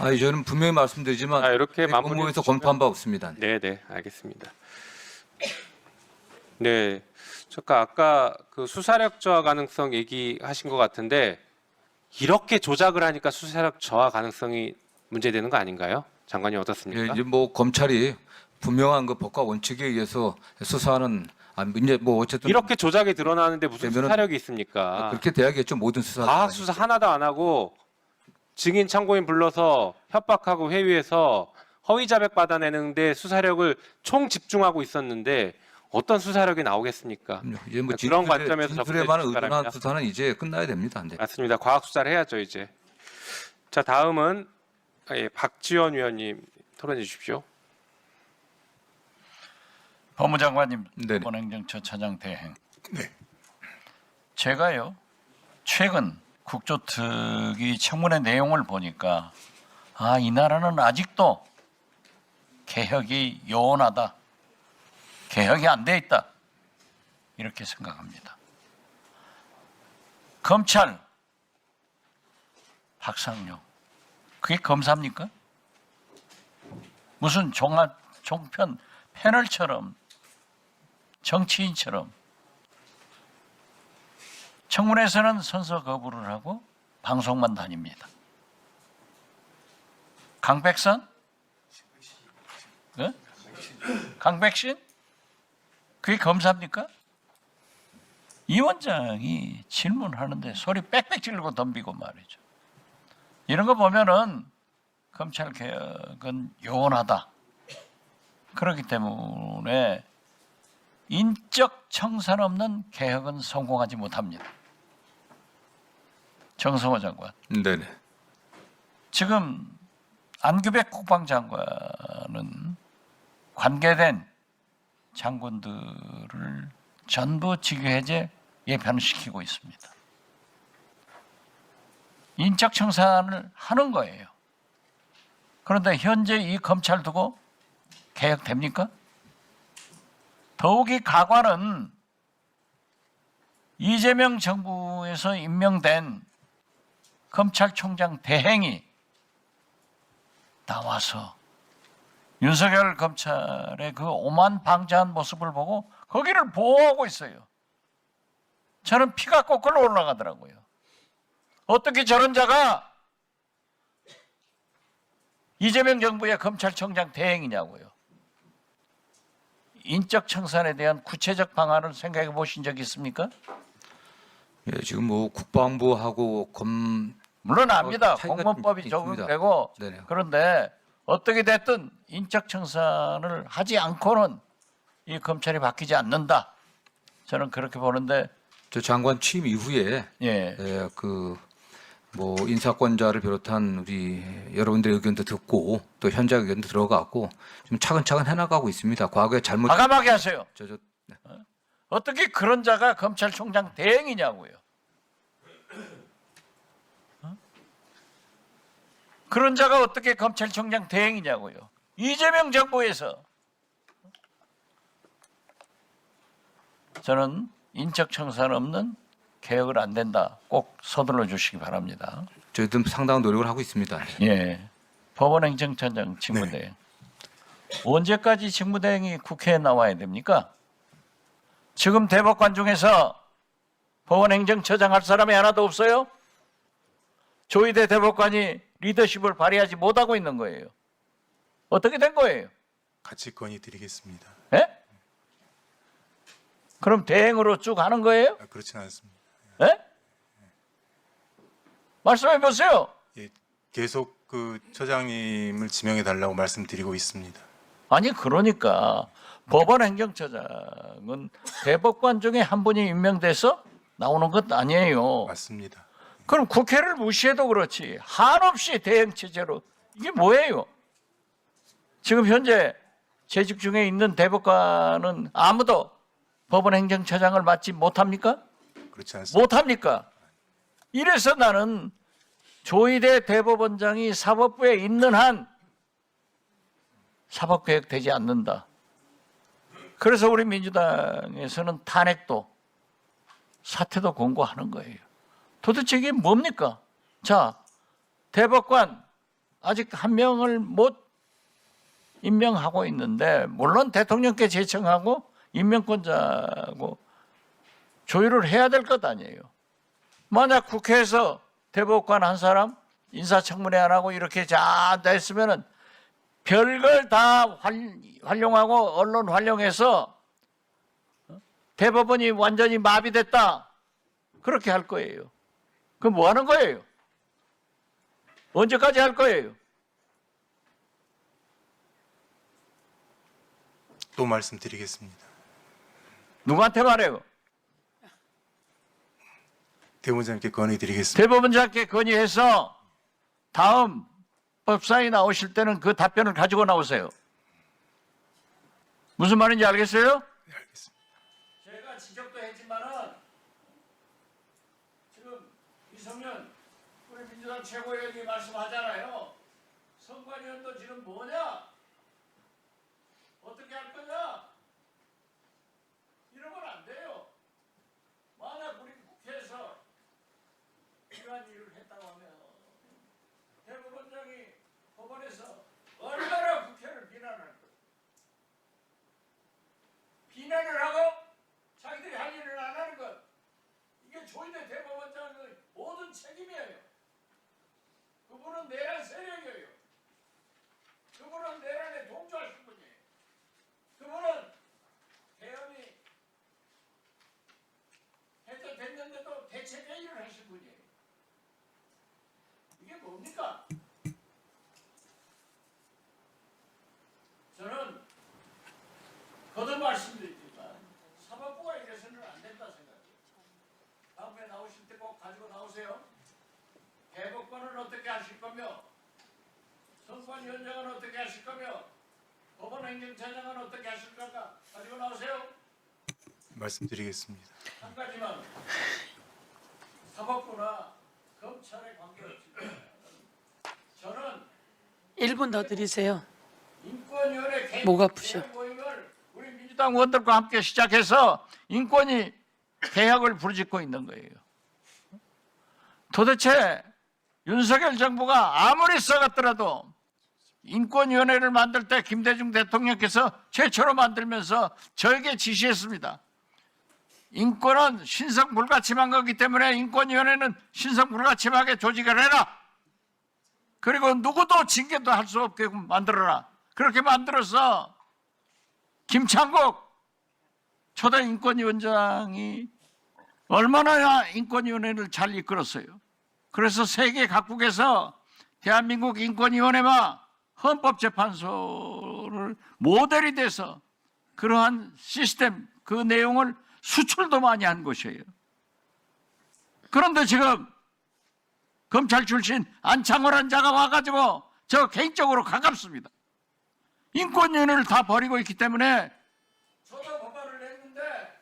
아니 저는 분명히 말씀드리지만 이렇게 마무리 법무부에서 해주시면- 검토한 바 없습니다. 네, 알겠습니다. 네, 잠깐 아까 그 수사력 저하 가능성 얘기하신 것 같은데 이렇게 조작을 하니까 수사력 저하 가능성이 문제되는 거 아닌가요? 장관님 어떻습니까? 예, 이제 뭐 검찰이 분명한 그 법과 원칙에 의해서 수사하는 이제 뭐 어쨌든 이렇게 조작이 드러나는데 무슨 되면은 수사력이 있습니까? 그렇게 돼야겠죠. 모든 수사. 과학 수사 하나도 안 하고 증인 참고인 불러서 협박하고 회유해서 허위 자백 받아내는데 수사력을 총 집중하고 있었는데 어떤 수사력이 나오겠습니까? 이제 뭐 그런 관점에서 진술에 접근해 관한 주시기 의존한 바랍니다. 수사는 이제 끝나야 됩니다. 네. 맞습니다. 과학 수사를 해야죠 이제. 자 다음은 박지원 위원님 토론해 주십시오. 법무장관님, 네네. 법원행정처 차장 대행. 네. 제가요 최근 국조특위 청문회 내용을 보니까 이 나라는 아직도 개혁이 요원하다, 개혁이 안 돼 있다 이렇게 생각합니다. 검찰 박상용 그게 검사입니까? 무슨 종편 패널처럼 정치인처럼 청문회에서는 선서 거부를 하고 방송만 다닙니다. 강백선? 네? 강백신? 그게 검사입니까? 이 원장이 질문하는데 소리 빽빽 지르고 덤비고 말이죠. 이런 거 보면은 검찰 개혁은 요원하다. 그렇기 때문에 인적 청산 없는 개혁은 성공하지 못합니다. 정성호 장관. 네네. 지금 안규백 국방장관은 관계된 장군들을 전부 직위해제 예편시키고 있습니다. 인적 청산을 하는 거예요. 그런데 현재 이 검찰 두고 개혁됩니까? 더욱이 가관은 이재명 정부에서 임명된 검찰총장 대행이 나와서 윤석열 검찰의 그 오만방자한 모습을 보고 거기를 보호하고 있어요. 저는 피가 거꾸로 올라가더라고요. 어떻게 저런 자가 이재명 정부의 검찰총장 대행이냐고요. 인적 청산에 대한 구체적 방안을 생각해 보신 적 있습니까? 예, 지금 뭐 국방부하고 물론 압니다. 차이가 공무원법이 좀 있습니다. 적용되고 네네. 그런데 어떻게 됐든 인적 청산을 하지 않고는 이 검찰이 바뀌지 않는다. 저는 그렇게 보는데 저 장관 취임 이후에 예. 뭐 인사권자를 비롯한 우리 여러분들의 의견도 듣고 또 현장 의견도 들어가고 좀 차근차근 해나가고 있습니다. 과거에 잘못 과감하게 하세요. 네. 어떻게 그런 자가 검찰총장 대행이냐고요. 그런 자가 어떻게 검찰총장 대행이냐고요. 이재명 정부에서 저는 인적 청산 없는 개혁을 안 된다. 꼭 서둘러 주시기 바랍니다. 저희도 상당한 노력을 하고 있습니다. 예. 법원행정처장 직무대행. 언제까지 직무대행이 국회에 나와야 됩니까? 지금 대법관 중에서 법원행정처장 할 사람이 하나도 없어요? 조희대 대법관이 리더십을 발휘하지 못하고 있는 거예요. 어떻게 된 거예요? 같이 건의드리겠습니다. 예? 그럼 대행으로 쭉 하는 거예요? 그렇진 않습니다. 예? 말씀해 보세요. 예, 계속 그 처장님을 지명해 달라고 말씀드리고 있습니다. 아니 그러니까 법원행정처장은 대법관 중에 한 분이 임명돼서 나오는 것 아니에요. 맞습니다. 그럼 국회를 무시해도 그렇지 한없이 대행 체제로 이게 뭐예요? 지금 현재 재직 중에 있는 대법관은 아무도 법원행정처장을 맡지 못합니까? 그렇지 않습니다. 못합니까? 이래서 나는 조희대 대법원장이 사법부에 있는 한 사법개혁 되지 않는다. 그래서 우리 민주당에서는 탄핵도 사퇴도 권고하는 거예요. 도대체 이게 뭡니까? 자, 대법관 아직 한 명을 못 임명하고 있는데, 물론 대통령께 제청하고 임명권자하고 조율을 해야 될 것 아니에요. 만약 국회에서 대법관 한 사람 인사청문회 안 하고 이렇게 자 됐으면은 별걸 다 활용하고 언론 활용해서 대법원이 완전히 마비됐다, 그렇게 할 거예요. 그럼 뭐 하는 거예요? 언제까지 할 거예요? 또 말씀드리겠습니다. 누구한테 말해요? 대법원장님께 건의드리겠습니다. 대법원장께 건의해서 다음 법사위 나오실 때는 그 답변을 가지고 나오세요. 무슨 말인지 알겠어요? 네, 알겠습니다. 제가 지적도 했지만은 지금 이성년 우리 민주당 최고위원이 말씀하잖아요. 선관위원도 지금 뭐냐? 어떻게 할 거냐? 이러면 안 돼요. 만약 우리 국회에서 이러한 일을 했다고 하면 대법원장이 법원에서 얼마나 국회를 비난할 거예요. 비난을 하고 자기들이 할 일을 안 하는 것, 이게 조인대 대법원장의 모든 책임이에요. 그분은 내란 세력이에요. 그분은 내란에 동조하신 분이에요. 그분은 계엄이 해제됐는데도 대책 회의를 하신 분이에요. 이게 뭡니까? 저는 거듭 말씀드리지만 사법부가 이래서는 안 된다 생각해요. 다음에 나오실 때 꼭 가지고 나오세요. 대법관은 어떻게 하실 거며, 선관위원장은 어떻게 하실 거며, 법원행정처장은 어떻게 하실 건가 가지고 나오세요. 말씀드리겠습니다. 한 가지만, 사법부나 검찰의 관계없이 저는 1분 더 드리세요. 인권위원회 목 아프셔. 모임을 우리 민주당 의원들과 함께 시작해서 인권위 개혁을 부르짖고 있는 거예요. 도대체 윤석열 정부가 아무리 썩었더라도 인권위원회를 만들 때 김대중 대통령께서 최초로 만들면서 저에게 지시했습니다. 인권은 신성불가침한 거기 때문에 인권위원회는 신성불가침하게 조직을 해라. 그리고 누구도 징계도 할 수 없게 만들어라. 그렇게 만들어서 김창국 초대 인권위원장이 얼마나 인권위원회를 잘 이끌었어요. 그래서 세계 각국에서 대한민국 인권위원회와 헌법재판소를 모델이 돼서 그러한 시스템, 그 내용을 수출도 많이 한 것이에요. 그런데 지금 검찰 출신 안창호란 자가 와가지고 저 개인적으로 가깝습니다. 인권위원회를 다 버리고 있기 때문에 저도 법안을 냈는데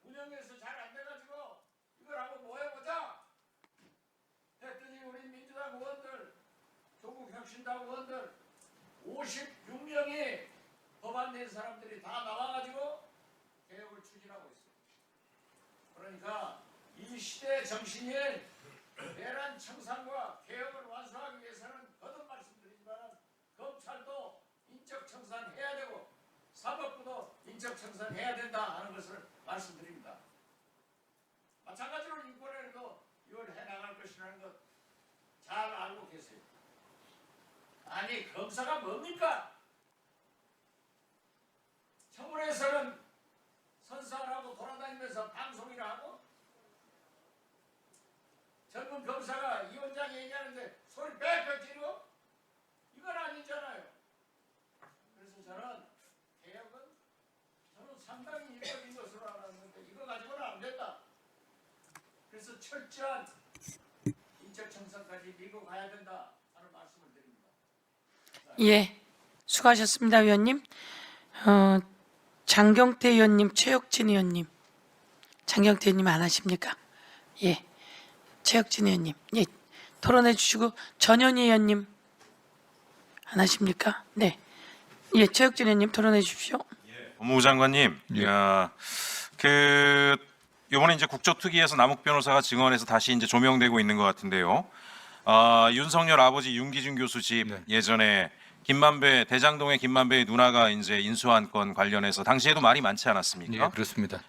운영에서 잘 안 돼가지고 이걸 한번 모여보자 했더니 우리 민주당 의원들, 조국혁신당 의원들 56명이 법안 낸 사람들이 다 나와가지고 개혁을 추진하고 있어요. 그러니까 이 시대의 정신인 내란 청산과 개혁을 완수하기 위해서는 거듭 말씀드리지만 검찰도 인적 청산해야 되고 사법부도 인적 청산해야 된다 하는 것을 말씀드립니다. 마찬가지로 인권위에도 이걸 해나갈 것이라는 것 잘 알고 계세요. 아니 검사가 뭡니까? 청문회에서는 선사하고 돌아다니면서 방송이나 하고 젊은 검사가 이 원장이 얘기하는데 소리 빽빽 지르고 이건 아니잖아요. 그래서 저는 개혁은 저는 상당히 이례적인 것으로 알았는데 이거 가지고는 안 된다. 그래서 철저한 인적 청산까지 밀고 가야 된다 하는 말씀을 드립니다. 예, 수고하셨습니다, 위원님. 장경태 의원님, 최혁진 의원님. 장경태 의원님 안 하십니까? 예, 최혁진 의원님. 예, 토론해 주시고 전현희 의원님 안 하십니까? 네, 예, 최혁진 의원님 토론해 주십시오. 법무부 장관님, 이번에 이제 국조특위에서 남욱 변호사가 증언해서 다시 이제 조명되고 있는 것 같은데요. 윤석열 아버지 윤기준 교수 집 네. 예전에 김만배 대장동의 김만배의 누나가 이제 인수한 건 관련해서 당시에도 말이 많지 않았습니까? 예, 그렇습니다.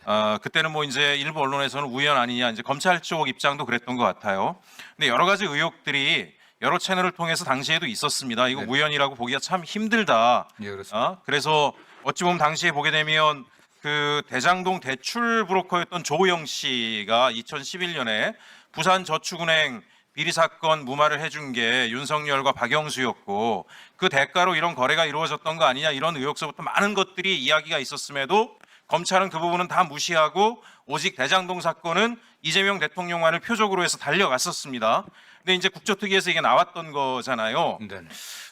그때는 뭐 이제 일부 언론에서는 우연 아니냐 이제 검찰 쪽 입장도 그랬던 것 같아요. 근데 여러 가지 의혹들이 여러 채널을 통해서 당시에도 있었습니다. 이거 네. 우연이라고 보기가 참 힘들다. 예, 그렇습니다. 그래서 어찌 보면 당시에 보게 되면 그 대장동 대출 브로커였던 조영 씨가 2011년에 부산저축은행 비리 사건 무마를 해준 게 윤석열과 박영수였고 그 대가로 이런 거래가 이루어졌던 거 아니냐 이런 의혹서부터 많은 것들이 이야기가 있었음에도 검찰은 그 부분은 다 무시하고 오직 대장동 사건은 이재명 대통령만을 표적으로 해서 달려갔었습니다. 근데 이제 국조특위에서 이게 나왔던 거잖아요. 네.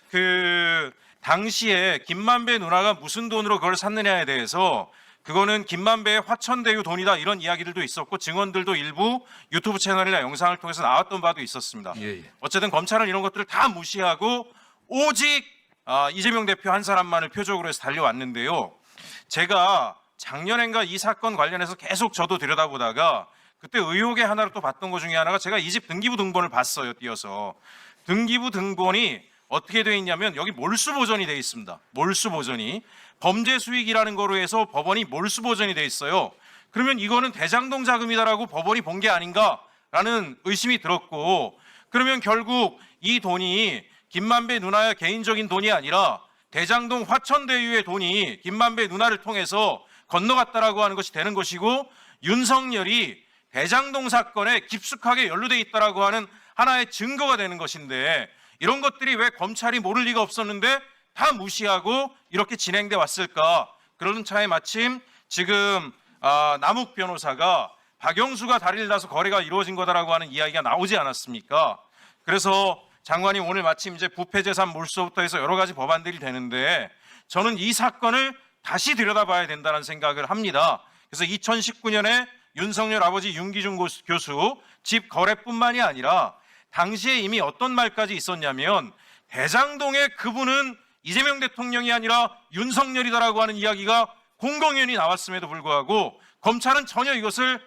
그 당시에 김만배 누나가 무슨 돈으로 그걸 샀느냐에 대해서 그거는 김만배의 화천대유 돈이다 이런 이야기들도 있었고 증언들도 일부 유튜브 채널이나 영상을 통해서 나왔던 바도 있었습니다. 예, 예. 어쨌든 검찰은 이런 것들을 다 무시하고 오직 이재명 대표 한 사람만을 표적으로 해서 달려왔는데요. 제가 작년엔가 이 사건 관련해서 계속 저도 들여다보다가 그때 의혹의 하나로 또 봤던 것 중에 하나가 제가 이 집 등기부 등본을 봤어요. 띄어서 등기부 등본이 어떻게 되어 있냐면 여기 몰수 보전이 되어 있습니다. 몰수 보전이 범죄 수익이라는 거로 해서 법원이 몰수 보전이 되어 있어요. 그러면 이거는 대장동 자금이다라고 법원이 본 게 아닌가라는 의심이 들었고 그러면 결국 이 돈이 김만배 누나의 개인적인 돈이 아니라 대장동 화천대유의 돈이 김만배 누나를 통해서 건너갔다라고 하는 것이 되는 것이고 윤석열이 대장동 사건에 깊숙하게 연루돼 있다라고 하는 하나의 증거가 되는 것인데 이런 것들이 왜 검찰이 모를 리가 없었는데 다 무시하고 이렇게 진행돼 왔을까? 그런 차에 마침 지금 남욱 변호사가 박영수가 다리를 놔서 거래가 이루어진 거다라고 하는 이야기가 나오지 않았습니까? 그래서 장관이 오늘 마침 이제 부패재산 몰수부터 해서 여러 가지 법안들이 되는데 저는 이 사건을 다시 들여다봐야 된다는 생각을 합니다. 그래서 2019년에 윤석열 아버지 윤기준 교수 집 거래뿐만이 아니라 당시에 이미 어떤 말까지 있었냐면 대장동의 그분은 이재명 대통령이 아니라 윤석열이다라고 하는 이야기가 공공연히 나왔음에도 불구하고 검찰은 전혀 이것을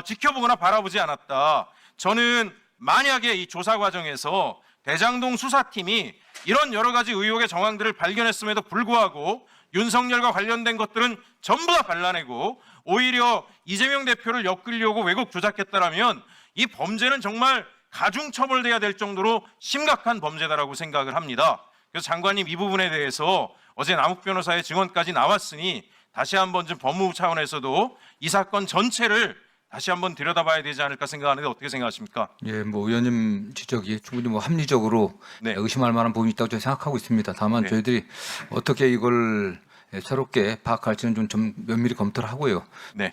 지켜보거나 바라보지 않았다. 저는 만약에 이 조사 과정에서 대장동 수사팀이 이런 여러 가지 의혹의 정황들을 발견했음에도 불구하고 윤석열과 관련된 것들은 전부 다 발라내고 오히려 이재명 대표를 엮으려고 왜곡 조작했다라면 이 범죄는 정말 가중처벌돼야 될 정도로 심각한 범죄다라고 생각을 합니다. 그래서 장관님 이 부분에 대해서 어제 남욱 변호사의 증언까지 나왔으니 다시 한번 좀 법무부 차원에서도 이 사건 전체를 다시 한번 들여다봐야 되지 않을까 생각하는데 어떻게 생각하십니까? 예, 뭐 의원님 지적이 충분히 뭐 합리적으로 네. 의심할 만한 부분이 있다고 저는 생각하고 있습니다. 다만 네. 저희들이 어떻게 이걸 새롭게 파악할지는 좀 면밀히 검토를 하고요. 네.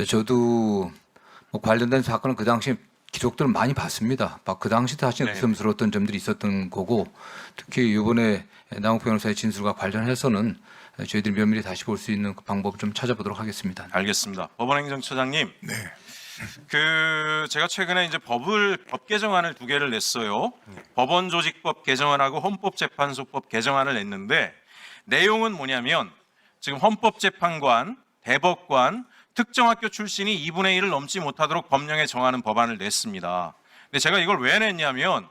저도 뭐 관련된 사건은 그 당시 기록들을 많이 봤습니다. 그 당시 사실 네. 의심스러웠던 점들이 있었던 거고 특히 이번에 남욱 변호사의 진술과 관련해서는 저희들이 면밀히 다시 볼 수 있는 그 방법을 좀 찾아보도록 하겠습니다. 알겠습니다. 법원행정처장님. 네. 제가 최근에 이제 법 개정안을 2개를 냈어요. 법원조직법 개정안하고 헌법재판소법 개정안을 냈는데 내용은 뭐냐면 지금 헌법재판관, 대법관, 특정 학교 출신이 2분의 1을 넘지 못하도록 법령에 정하는 법안을 냈습니다. 근데 제가 이걸 왜 냈냐면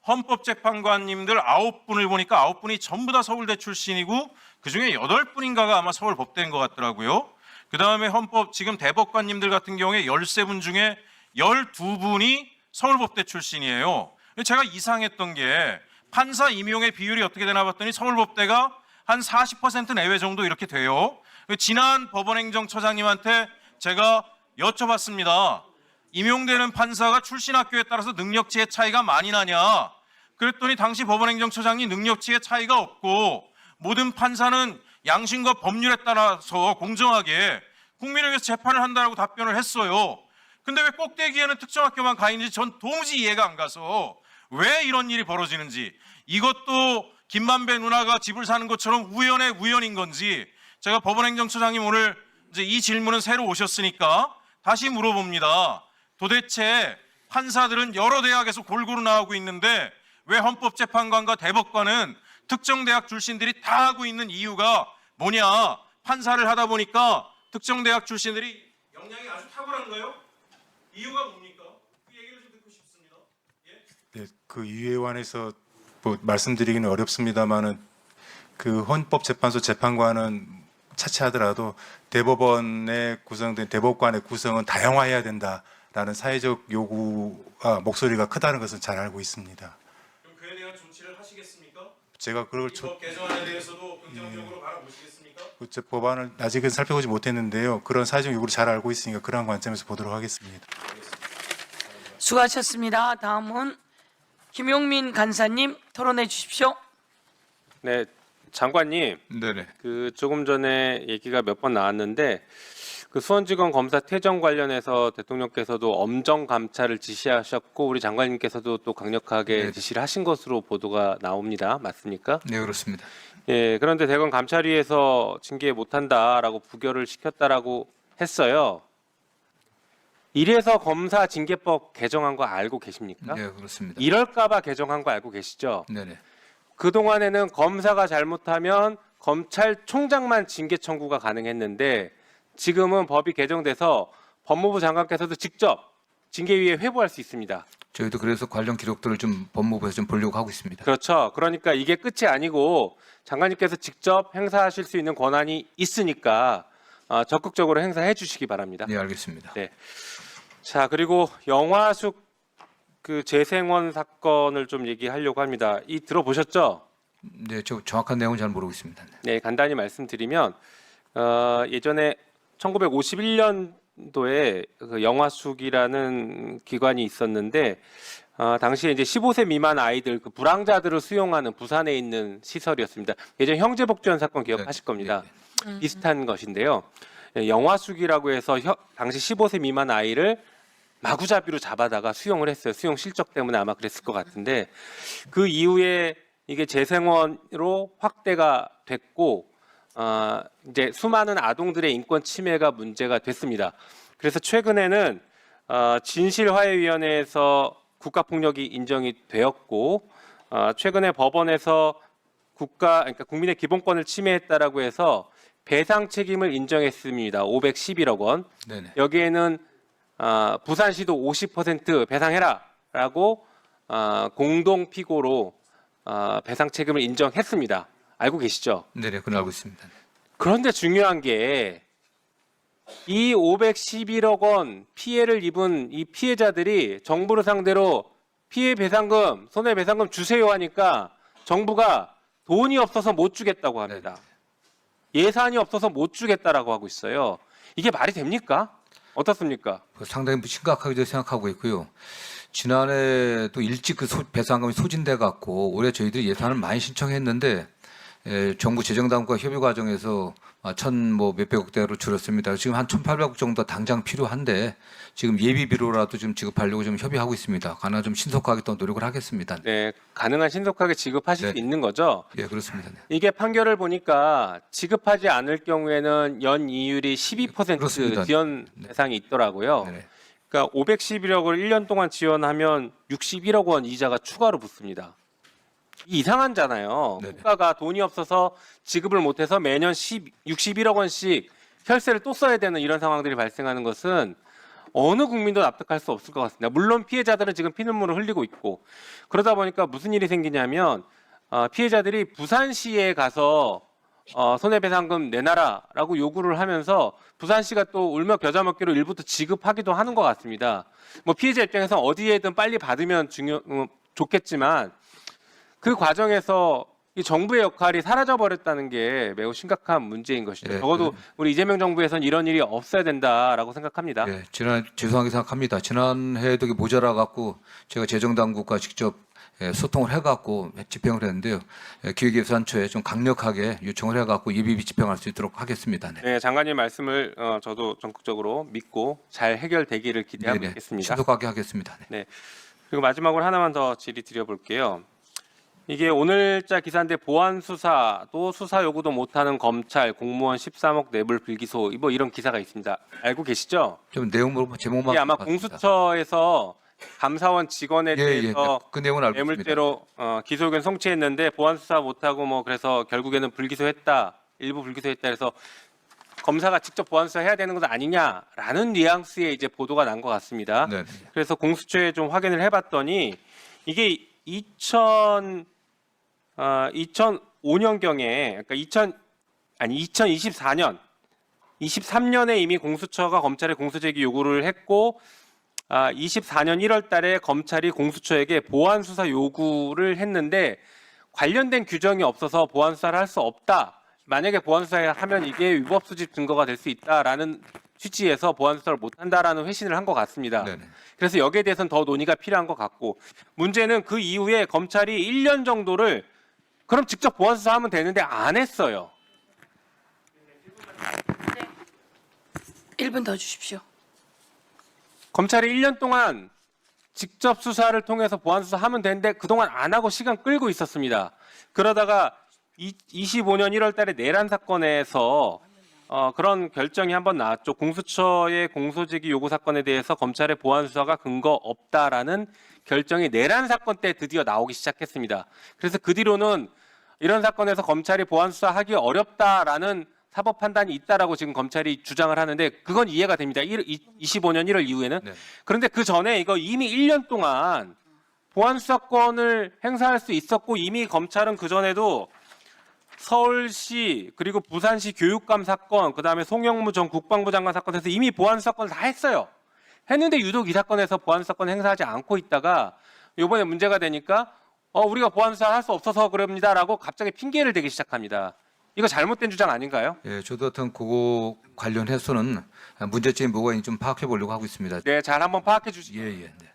헌법재판관님들 9분을 보니까 9분이 전부 다 서울대 출신이고 그중에 8분인가가 아마 서울법대인 것 같더라고요. 그다음에 지금 대법관님들 같은 경우에 13분 중에 12분이 서울법대 출신이에요. 제가 이상했던 게 판사 임용의 비율이 어떻게 되나 봤더니 서울법대가 한 40% 내외 정도 이렇게 돼요. 지난 법원행정처장님한테 제가 여쭤봤습니다. 임용되는 판사가 출신 학교에 따라서 능력치의 차이가 많이 나냐? 그랬더니 당시 법원행정처장이 능력치의 차이가 없고 모든 판사는 양심과 법률에 따라서 공정하게 국민을 위해서 재판을 한다고 답변을 했어요. 근데 왜 꼭대기에는 특정 학교만 가 있는지 전 도무지 이해가 안 가서 왜 이런 일이 벌어지는지 이것도 김만배 누나가 집을 사는 것처럼 우연의 우연인 건지 제가 법원행정처장님 오늘 이제 이 질문은 새로 오셨으니까 다시 물어봅니다. 도대체 판사들은 여러 대학에서 골고루 나오고 있는데 왜 헌법재판관과 대법관은 특정 대학 출신들이 다 하고 있는 이유가 뭐냐? 판사를 하다 보니까 특정 대학 출신들이 역량이 아주 탁월한가요? 이유가 뭡니까? 그 얘기를 좀 듣고 싶습니다. 예? 예, 그 위에관에서 뭐 말씀드리기는 어렵습니다만은 그 헌법재판소 재판관은 차치하더라도 대법원에 구성된 대법관의 구성은 다양화해야 된다라는 사회적 요구가 목소리가 크다는 것은 잘 알고 있습니다. 그럼 그에 대한 조치를 하시겠습니까? 제가 그걸 법 개정안에 대해서도 긍정적으로 바라보시겠습니까? 제 법안을 아직은 살펴보지 못했는데요. 그런 사회적 요구를 잘 알고 있으니까 그러한 관점에서 보도록 하겠습니다. 수고하셨습니다. 다음은 김용민 간사님 토론해 주십시오. 네, 장관님. 네네. 그 조금 전에 얘기가 몇 번 나왔는데 그 수원지검 검사 퇴정 관련해서 대통령께서도 엄정 감찰을 지시하셨고 우리 장관님께서도 또 강력하게 네. 지시를 하신 것으로 보도가 나옵니다. 맞습니까? 네, 그렇습니다. 예, 그런데 대검 감찰위에서 징계 못한다라고 부결을 시켰다라고 했어요. 이래서 검사 징계법 개정한 거 알고 계십니까? 네, 그렇습니다. 이럴까봐 개정한 거 알고 계시죠? 네네. 그동안에는 검사가 잘못하면 검찰총장만 징계 청구가 가능했는데 지금은 법이 개정돼서 법무부 장관께서도 직접 징계위에 회부할 수 있습니다. 저희도 그래서 관련 기록들을 좀 법무부에서 좀 보려고 하고 있습니다. 그렇죠. 그러니까 이게 끝이 아니고 장관님께서 직접 행사하실 수 있는 권한이 있으니까 적극적으로 행사해 주시기 바랍니다. 네, 알겠습니다. 네. 자, 그리고 영화숙 그 재생원 사건을 좀 얘기하려고 합니다. 이 들어보셨죠? 네, 저 정확한 내용은 잘 모르고 있습니다. 네, 간단히 말씀드리면 예전에 1951년도에 그 영화숙이라는 기관이 있었는데 당시에 이제 15세 미만 아이들 그 불황자들을 수용하는 부산에 있는 시설이었습니다. 예전 형제복지원 사건 기억하실 겁니다. 비슷한 것인데요. 영화숙이라고 해서 당시 15세 미만 아이를 마구잡이로 잡아다가 수용을 했어요. 수용 실적 때문에 아마 그랬을 것 같은데 그 이후에 이게 재생원으로 확대가 됐고 이제 수많은 아동들의 인권 침해가 문제가 됐습니다. 그래서 최근에는 진실화해위원회에서 국가폭력이 인정이 되었고 최근에 법원에서 그러니까 국민의 기본권을 침해했다라고 해서 배상 책임을 인정했습니다. 511억 원. 네네. 여기에는 부산시도 50% 배상해라라고 공동 피고로 배상 책임을 인정했습니다. 알고 계시죠? 네네, 그건 알고 있습니다. 그런데 중요한 게 이 511억 원 피해를 입은 이 피해자들이 정부를 상대로 피해 배상금, 손해배상금 주세요 하니까 정부가 돈이 없어서 못 주겠다고 합니다. 예산이 없어서 못 주겠다라고 하고 있어요. 이게 말이 됩니까? 어떻습니까? 상당히 심각하게 생각하고 있고요. 지난해도 일찍 그 배상금이 소진돼 갖고 올해 저희들이 예산을 많이 신청했는데 정부 재정당국과 협의 과정에서 몇백억 대로 줄었습니다. 지금 한 1,800억 정도 당장 필요한데 지금 예비비로라도 좀 지급하려고 좀 협의하고 있습니다. 가능한 좀 신속하게 또 노력을 하겠습니다. 네, 가능한 신속하게 지급하실 수 있는 거죠? 예, 그렇습니다. 네. 이게 판결을 보니까 지급하지 않을 경우에는 연 이율이 12% 그렇습니다. 지원 대상이 있더라고요. 네네. 그러니까 511억을 1년 동안 지원하면 61억 원 이자가 추가로 붙습니다. 이상하잖아요. 네네. 국가가 돈이 없어서 지급을 못해서 매년 61억 원씩 혈세를 또 써야 되는 이런 상황들이 발생하는 것은 어느 국민도 납득할 수 없을 것 같습니다. 물론 피해자들은 지금 피눈물을 흘리고 있고 그러다 보니까 무슨 일이 생기냐면 피해자들이 부산시에 가서 손해배상금 내놔라라고 요구를 하면서 부산시가 또 울며 겨자 먹기로 일부터 지급하기도 하는 것 같습니다. 뭐 피해자 입장에서 어디에든 빨리 받으면 좋겠지만 그 과정에서 이 정부의 역할이 사라져 버렸다는 게 매우 심각한 문제인 것이죠. 예, 적어도 우리 이재명 정부에서는 이런 일이 없어야 된다라고 생각합니다. 예, 죄송하게 생각합니다. 지난해에도 모자라 갖고 제가 재정당국과 직접 소통을 해갖고 집행을 했는데요. 기획예산처에 좀 강력하게 요청을 해갖고 예비비 집행할 수 있도록 하겠습니다. 네. 네, 장관님 말씀을 저도 적극적으로 믿고 잘 해결되기를 기대하고 네네, 있겠습니다. 신속하게 하겠습니다. 네. 네. 그리고 마지막으로 하나만 더 질의 드려볼게요. 이게 오늘자 기사인데 보안 수사도 수사 요구도 못하는 검찰 공무원 13억 뇌물 불기소 뭐 이런 기사가 있습니다. 알고 계시죠? 좀 내용 제목만 이게 아마 봤습니다. 공수처에서 감사원 직원에 대해서 그 내용은 알고 있습니다. 뇌물죄로 기소 의견 송치했는데 보안 수사 못하고 뭐 그래서 결국에는 불기소했다. 일부 불기소했다. 그래서 검사가 직접 보안 수사해야 되는 것 아니냐라는 뉘앙스의 이제 보도가 난 것 같습니다. 네. 그래서 공수처에 좀 확인을 해봤더니 이게 2005년경에 그러니까 23년에 이미 공수처가 검찰에 공소제기 요구를 했고 24년 1월 달에 검찰이 공수처에게 보완 수사 요구를 했는데 관련된 규정이 없어서 보완 수사를 할 수 없다. 만약에 보완 수사를 하면 이게 위법 수집 증거가 될 수 있다라는 취지에서 보완 수사를 못 한다라는 회신을 한 것 같습니다. 네네. 그래서 여기에 대해서는 더 논의가 필요한 것 같고 문제는 그 이후에 검찰이 1년 정도를 그럼 직접 보완 수사하면 되는데 안 했어요. 1분 더 주십시오. 검찰이 1년 동안 직접 수사를 통해서 보완 수사하면 되는데 그동안 안 하고 시간 끌고 있었습니다. 그러다가 25년 1월 달에 내란 사건에서 그런 결정이 한번 나왔죠. 공수처의 공소제기 요구 사건에 대해서 검찰의 보완 수사가 근거 없다라는 결정이 내란 사건 때 드디어 나오기 시작했습니다. 그래서 그 뒤로는 이런 사건에서 검찰이 보완 수사하기 어렵다라는 사법 판단이 있다라고 지금 검찰이 주장을 하는데 그건 이해가 됩니다. 25년 1월 이후에는. 네. 그런데 그 전에 이거 이미 1년 동안 보완 수사권을 행사할 수 있었고 이미 검찰은 그 전에도 서울시 그리고 부산시 교육감 사건, 그다음에 송영무 전 국방부 장관 사건에서 이미 보완 수사권을 다 했어요. 했는데 유독 이 사건에서 보완 수사권 행사하지 않고 있다가 이번에 문제가 되니까 우리가 보완 수사를 할 수 없어서 그럽니다라고 갑자기 핑계를 대기 시작합니다. 이거 잘못된 주장 아닌가요? 예, 저도 하여튼 그거 관련해서는 문제점이 뭐가 있는지 좀 파악해 보려고 하고 있습니다. 네, 잘 한번 파악해 주시죠. 예, 예. 네.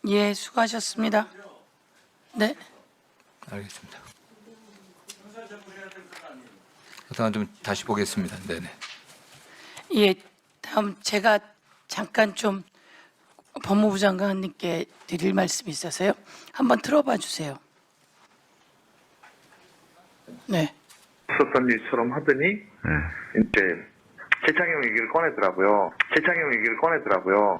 예, 수고하셨습니다. 네. 알겠습니다. 일단 좀 다시 보겠습니다. 네네. 예, 다음 제가 잠깐 좀 법무부 장관님께 드릴 말씀이 있어서요. 한번 들어봐 주세요. 네. 있었던 일처럼 하더니 이제 재창용 얘기를 꺼내더라고요. 재창용 얘기를 꺼내더라고요.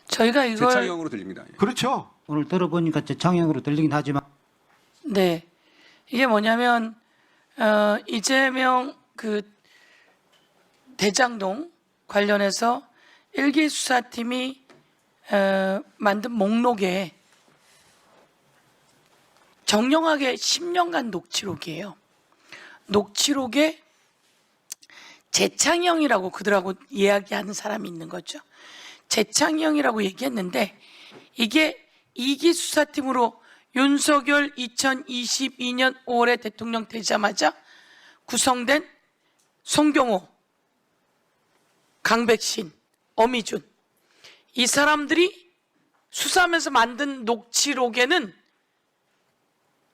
저희가 이걸 재창형으로 들립니다. 그렇죠. 오늘 들어보니까 재창형으로 들리긴 하지만 네. 이게 뭐냐면 이재명 그 대장동 관련해서 1기 수사팀이 만든 목록에 정령하게 10년간 녹취록이에요. 녹취록에 재창형이라고 그들하고 이야기하는 사람이 있는 거죠. 재창형이라고 얘기했는데 이게 2기 수사팀으로 윤석열 2022년 5월에 대통령 되자마자 구성된 송경호, 강백신, 어미준 이 사람들이 수사하면서 만든 녹취록에는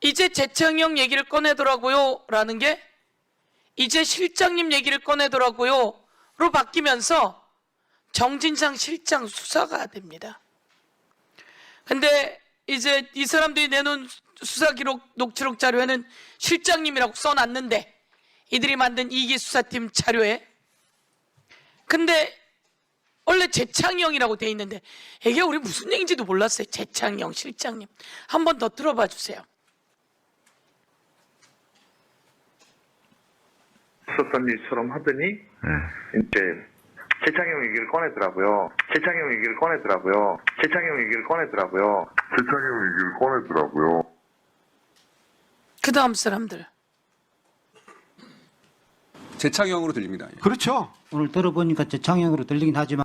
이제 재창형 얘기를 꺼내더라고요 라는 게 이제 실장님 얘기를 꺼내더라고요 로 바뀌면서 정진상 실장 수사가 됩니다. 근데 이제 이 사람들이 내놓은 수사 기록 녹취록 자료에는 실장님이라고 써놨는데 이들이 만든 2기 수사팀 자료에 근데 원래 재창형이라고 돼 있는데 이게 우리 무슨 얘기인지도 몰랐어요. 재창형 실장님 한 번 더 들어봐 주세요. 있었던 일처럼 하더니 이제 재창용 얘기를 꺼내더라고요. 그 다음 사람들 재창형으로 들립니다. 그렇죠. 오늘 들어보니까 재창형으로 들리긴 하지만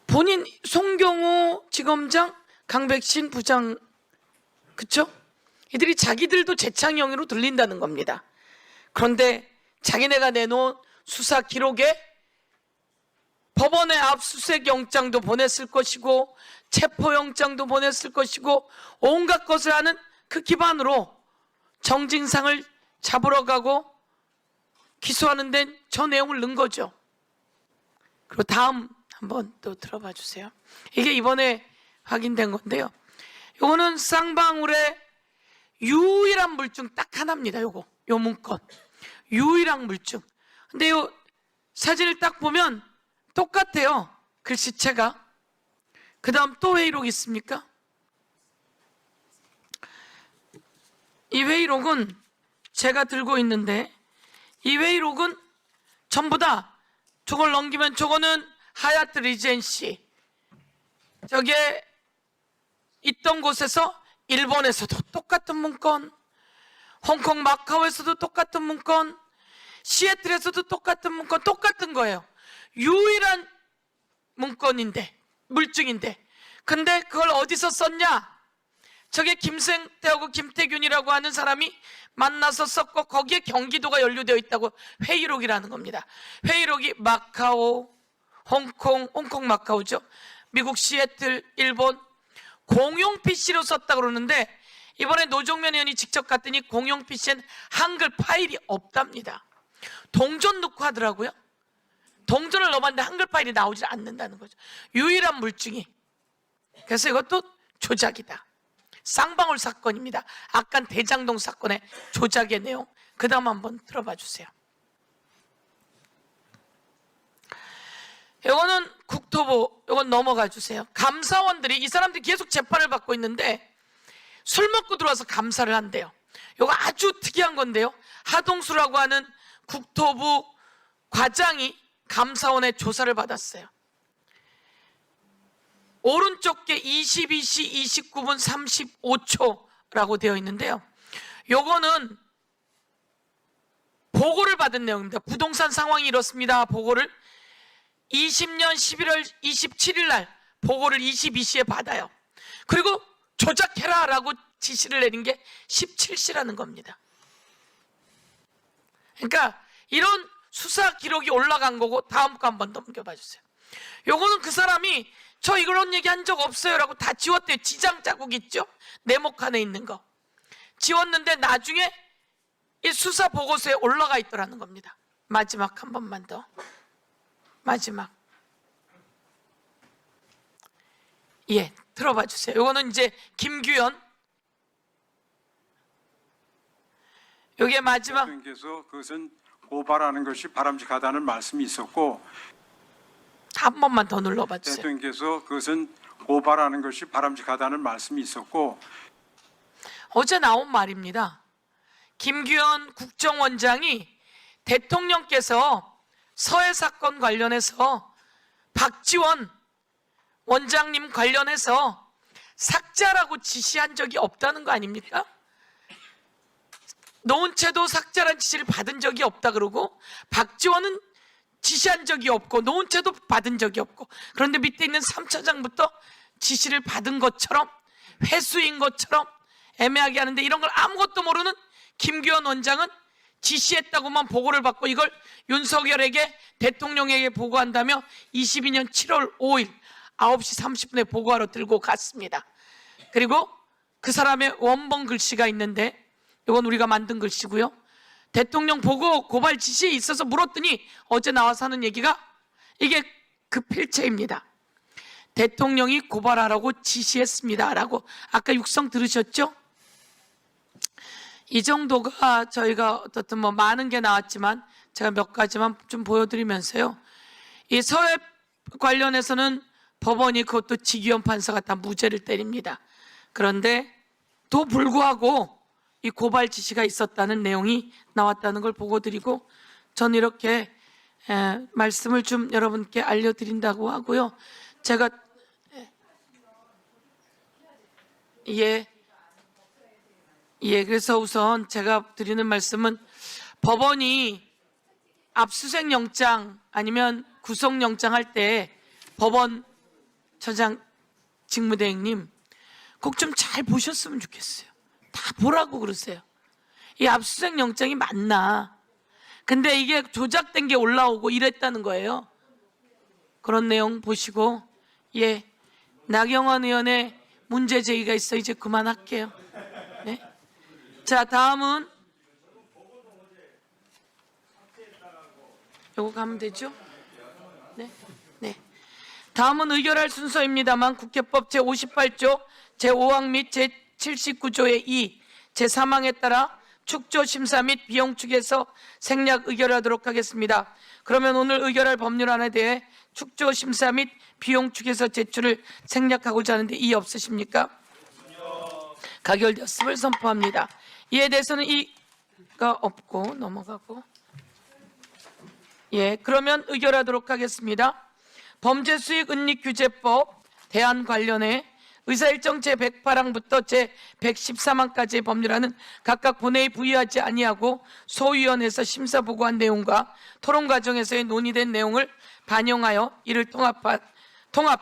본인 송경호 지검장, 강백신 부장 그쵸? 이들이 자기들도 재창형으로 들린다는 겁니다. 그런데 자기네가 내놓은 수사 기록에 법원에 압수수색 영장도 보냈을 것이고 체포영장도 보냈을 것이고 온갖 것을 하는 그 기반으로 정진상을 잡으러 가고 기소하는 데는 저 내용을 넣은 거죠. 그리고 다음 한번 또 들어봐 주세요. 이게 이번에 확인된 건데요. 요거는 쌍방울의 유일한 물증 딱 하나입니다. 요 문건 유일한 물증. 근데 요 사진을 딱 보면 똑같아요. 글씨체가. 그 다음 또 회의록 있습니까? 이 회의록은 제가 들고 있는데 이 회의록은 전부 다 저걸 넘기면 저거는 하얏트 리젠시 저게 있던 곳에서 일본에서도 똑같은 문건, 홍콩 마카오에서도 똑같은 문건, 시애틀에서도 똑같은 문건, 똑같은 거예요. 유일한 문건인데, 물증인데. 근데 그걸 어디서 썼냐? 저게 김생태하고 김태균이라고 하는 사람이 만나서 썼고 거기에 경기도가 연루되어 있다고 회의록이라는 겁니다. 회의록이 마카오, 홍콩 마카오죠. 미국 시애틀, 일본 공용 PC로 썼다고 그러는데 이번에 노종면 의원이 직접 갔더니 공용 PC엔 한글 파일이 없답니다. 동전 넣고 하더라고요. 동전을 넣어봤는데 한글 파일이 나오질 않는다는 거죠. 유일한 물증이. 그래서 이것도 조작이다. 쌍방울 사건입니다. 아깐 대장동 사건의 조작의 내용. 그 다음 한번 들어봐 주세요. 이거는 국토부, 이건 넘어가 주세요. 감사원들이, 이 사람들이 계속 재판을 받고 있는데 술 먹고 들어와서 감사를 한대요. 이거 아주 특이한 건데요. 하동수라고 하는 국토부 과장이 감사원의 조사를 받았어요. 오른쪽 게 22시 29분 35초라고 되어 있는데요. 요거는 보고를 받은 내용입니다. 부동산 상황이 이렇습니다. 보고를 20년 11월 27일 날 보고를 22시에 받아요. 그리고 조작해라라고 지시를 내린 게 17시라는 겁니다. 그러니까 이런 수사 기록이 올라간 거고, 다음 거 한번 넘겨봐 주세요. 요거는 그 사람이 저 이런 얘기 한 적 없어요 라고 다 지웠대요. 지장 자국 있죠? 네모칸에 있는 거 지웠는데 나중에 이 수사 보고서에 올라가 있더라는 겁니다. 마지막 한 번만 더. 마지막. 예, 들어봐 주세요. 요거는 이제 김규현. 요게 마지막. 대통령께서 그것은 고발하는 것이 바람직하다는 말씀이 있었고, 한 번만 더 눌러봐 주세요. 대통령께서 그것은 고발하는 것이 바람직하다는 말씀이 있었고, 어제 나온 말입니다. 김규현 국정원장이 대통령께서 서해 사건 관련해서 박지원 원장님 관련해서 삭제하라고 지시한 적이 없다는 거 아닙니까? 노은채도 삭제라는 지시를 받은 적이 없다 그러고, 박지원은 지시한 적이 없고 노은채도 받은 적이 없고, 그런데 밑에 있는 3차장부터 지시를 받은 것처럼, 회수인 것처럼 애매하게 하는데, 이런 걸 아무것도 모르는 김규현 원장은 지시했다고만 보고를 받고 이걸 윤석열에게, 대통령에게 보고한다며 22년 7월 5일 9시 30분에 보고하러 들고 갔습니다. 그리고 그 사람의 원본 글씨가 있는데, 이건 우리가 만든 글씨고요. 대통령 보고 고발 지시에 있어서 물었더니 어제 나와서 하는 얘기가 이게 그 필체입니다. 대통령이 고발하라고 지시했습니다 라고. 아까 육성 들으셨죠? 이 정도가 저희가 어떻든 뭐 많은 게 나왔지만 제가 몇 가지만 좀 보여드리면서요. 이 서해 관련해서는 법원이 그것도 지기현 판사가 다 무죄를 때립니다. 그런데 또 불구하고 이 고발 지시가 있었다는 내용이 나왔다는 걸 보고드리고, 전 이렇게 말씀을 좀 여러분께 알려드린다고 하고요. 제가 그래서 우선 제가 드리는 말씀은, 법원이 압수수색 영장 아니면 구속영장 할 때 법원 처장 직무대행님 꼭 좀 잘 보셨으면 좋겠어요. 다 보라고 그러세요. 이 압수수색 영장이 맞나? 근데 이게 조작된 게 올라오고 이랬다는 거예요. 그런 내용 보시고, 나경원 의원의 문제 제기가 있어 이제 그만할게요. 네? 자, 다음은 요거 가면 되죠? 네. 다음은 의결할 순서입니다만, 국회법 제58조 제5항 및 제79조의 2 제3항에 따라 축조 심사 및 비용 축에서 생략 의결하도록 하겠습니다. 그러면 오늘 의결할 법률안에 대해 축조 심사 및 비용 축에서 제출을 생략하고자 하는데 이의 없으십니까? 가결되었음을 선포합니다. 이에 대해서는 이가 없고 넘어가고, 그러면 의결하도록 하겠습니다. 범죄수익은닉규제법 대안 관련해 의사일정 제108항부터 제113항까지의 법률안은 각각 본회의 부의하지 아니하고 소위원회에서 심사 보고한 내용과 토론 과정에서의 논의된 내용을 반영하여 이를 통합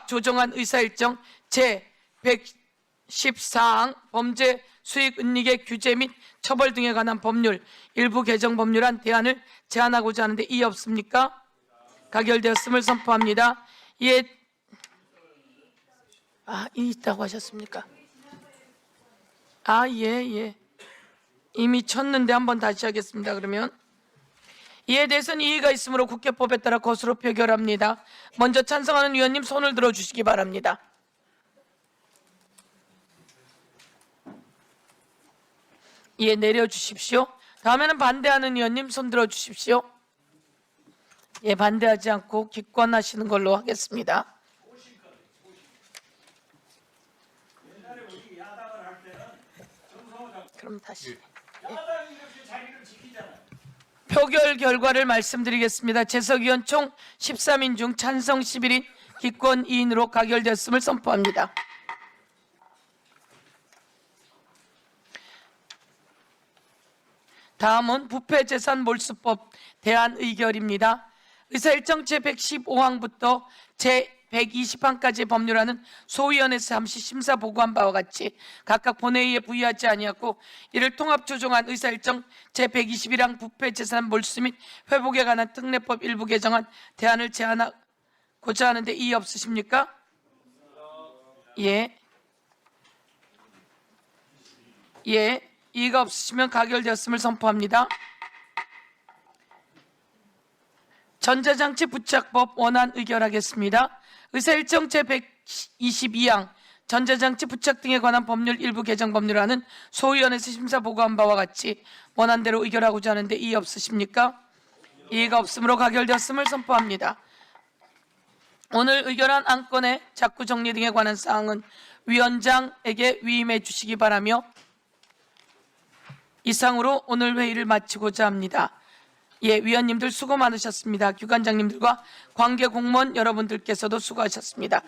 조정한 의사일정 제114항 범죄 수익 은닉의 규제 및 처벌 등에 관한 법률 일부 개정 법률안 대안을 제안하고자 하는데 이의 없습니까? 가결되었음을 선포합니다. 이에 있다고 하셨습니까? 예. 이미 쳤는데 한번 다시 하겠습니다. 그러면 이에 대해서는 이의가 있으므로 국회법에 따라 것으로 표결합니다. 먼저 찬성하는 위원님 손을 들어주시기 바랍니다. 예, 내려주십시오. 다음에는 반대하는 위원님 손 들어주십시오. 예, 반대하지 않고 기권하시는 걸로 하겠습니다. 그럼 다시 표결 결과를 말씀드리겠습니다. 재석위원 총 13인 중 찬성 11인, 기권 2인으로 가결되었음을 선포합니다. 다음은 부패재산 몰수법 대안 의결입니다. 의사일정 제115항부터 제120항까지의 법률안은 소위원회에서 잠시 심사 보고한 바와 같이 각각 본회의에 부의하지 아니하고 이를 통합 조정한 의사일정 제121항 부패재산 몰수 및 회복에 관한 특례법 일부 개정안 대안을 제안하고자 하는데 이의 없으십니까? 예. 이의가 없으시면 가결되었음을 선포합니다. 전자장치 부착법 원안 의결하겠습니다. 의사일정 제122항 전자장치 부착 등에 관한 법률 일부 개정 법률안은 소위원회에서 심사 보고한 바와 같이 원안대로 의결하고자 하는데 이의 없으십니까? 이의가 없으므로 가결되었음을 선포합니다. 오늘 의결한 안건의 작구 정리 등에 관한 사항은 위원장에게 위임해 주시기 바라며 이상으로 오늘 회의를 마치고자 합니다. 예, 위원님들 수고 많으셨습니다. 기관장님들과 관계 공무원 여러분들께서도 수고하셨습니다.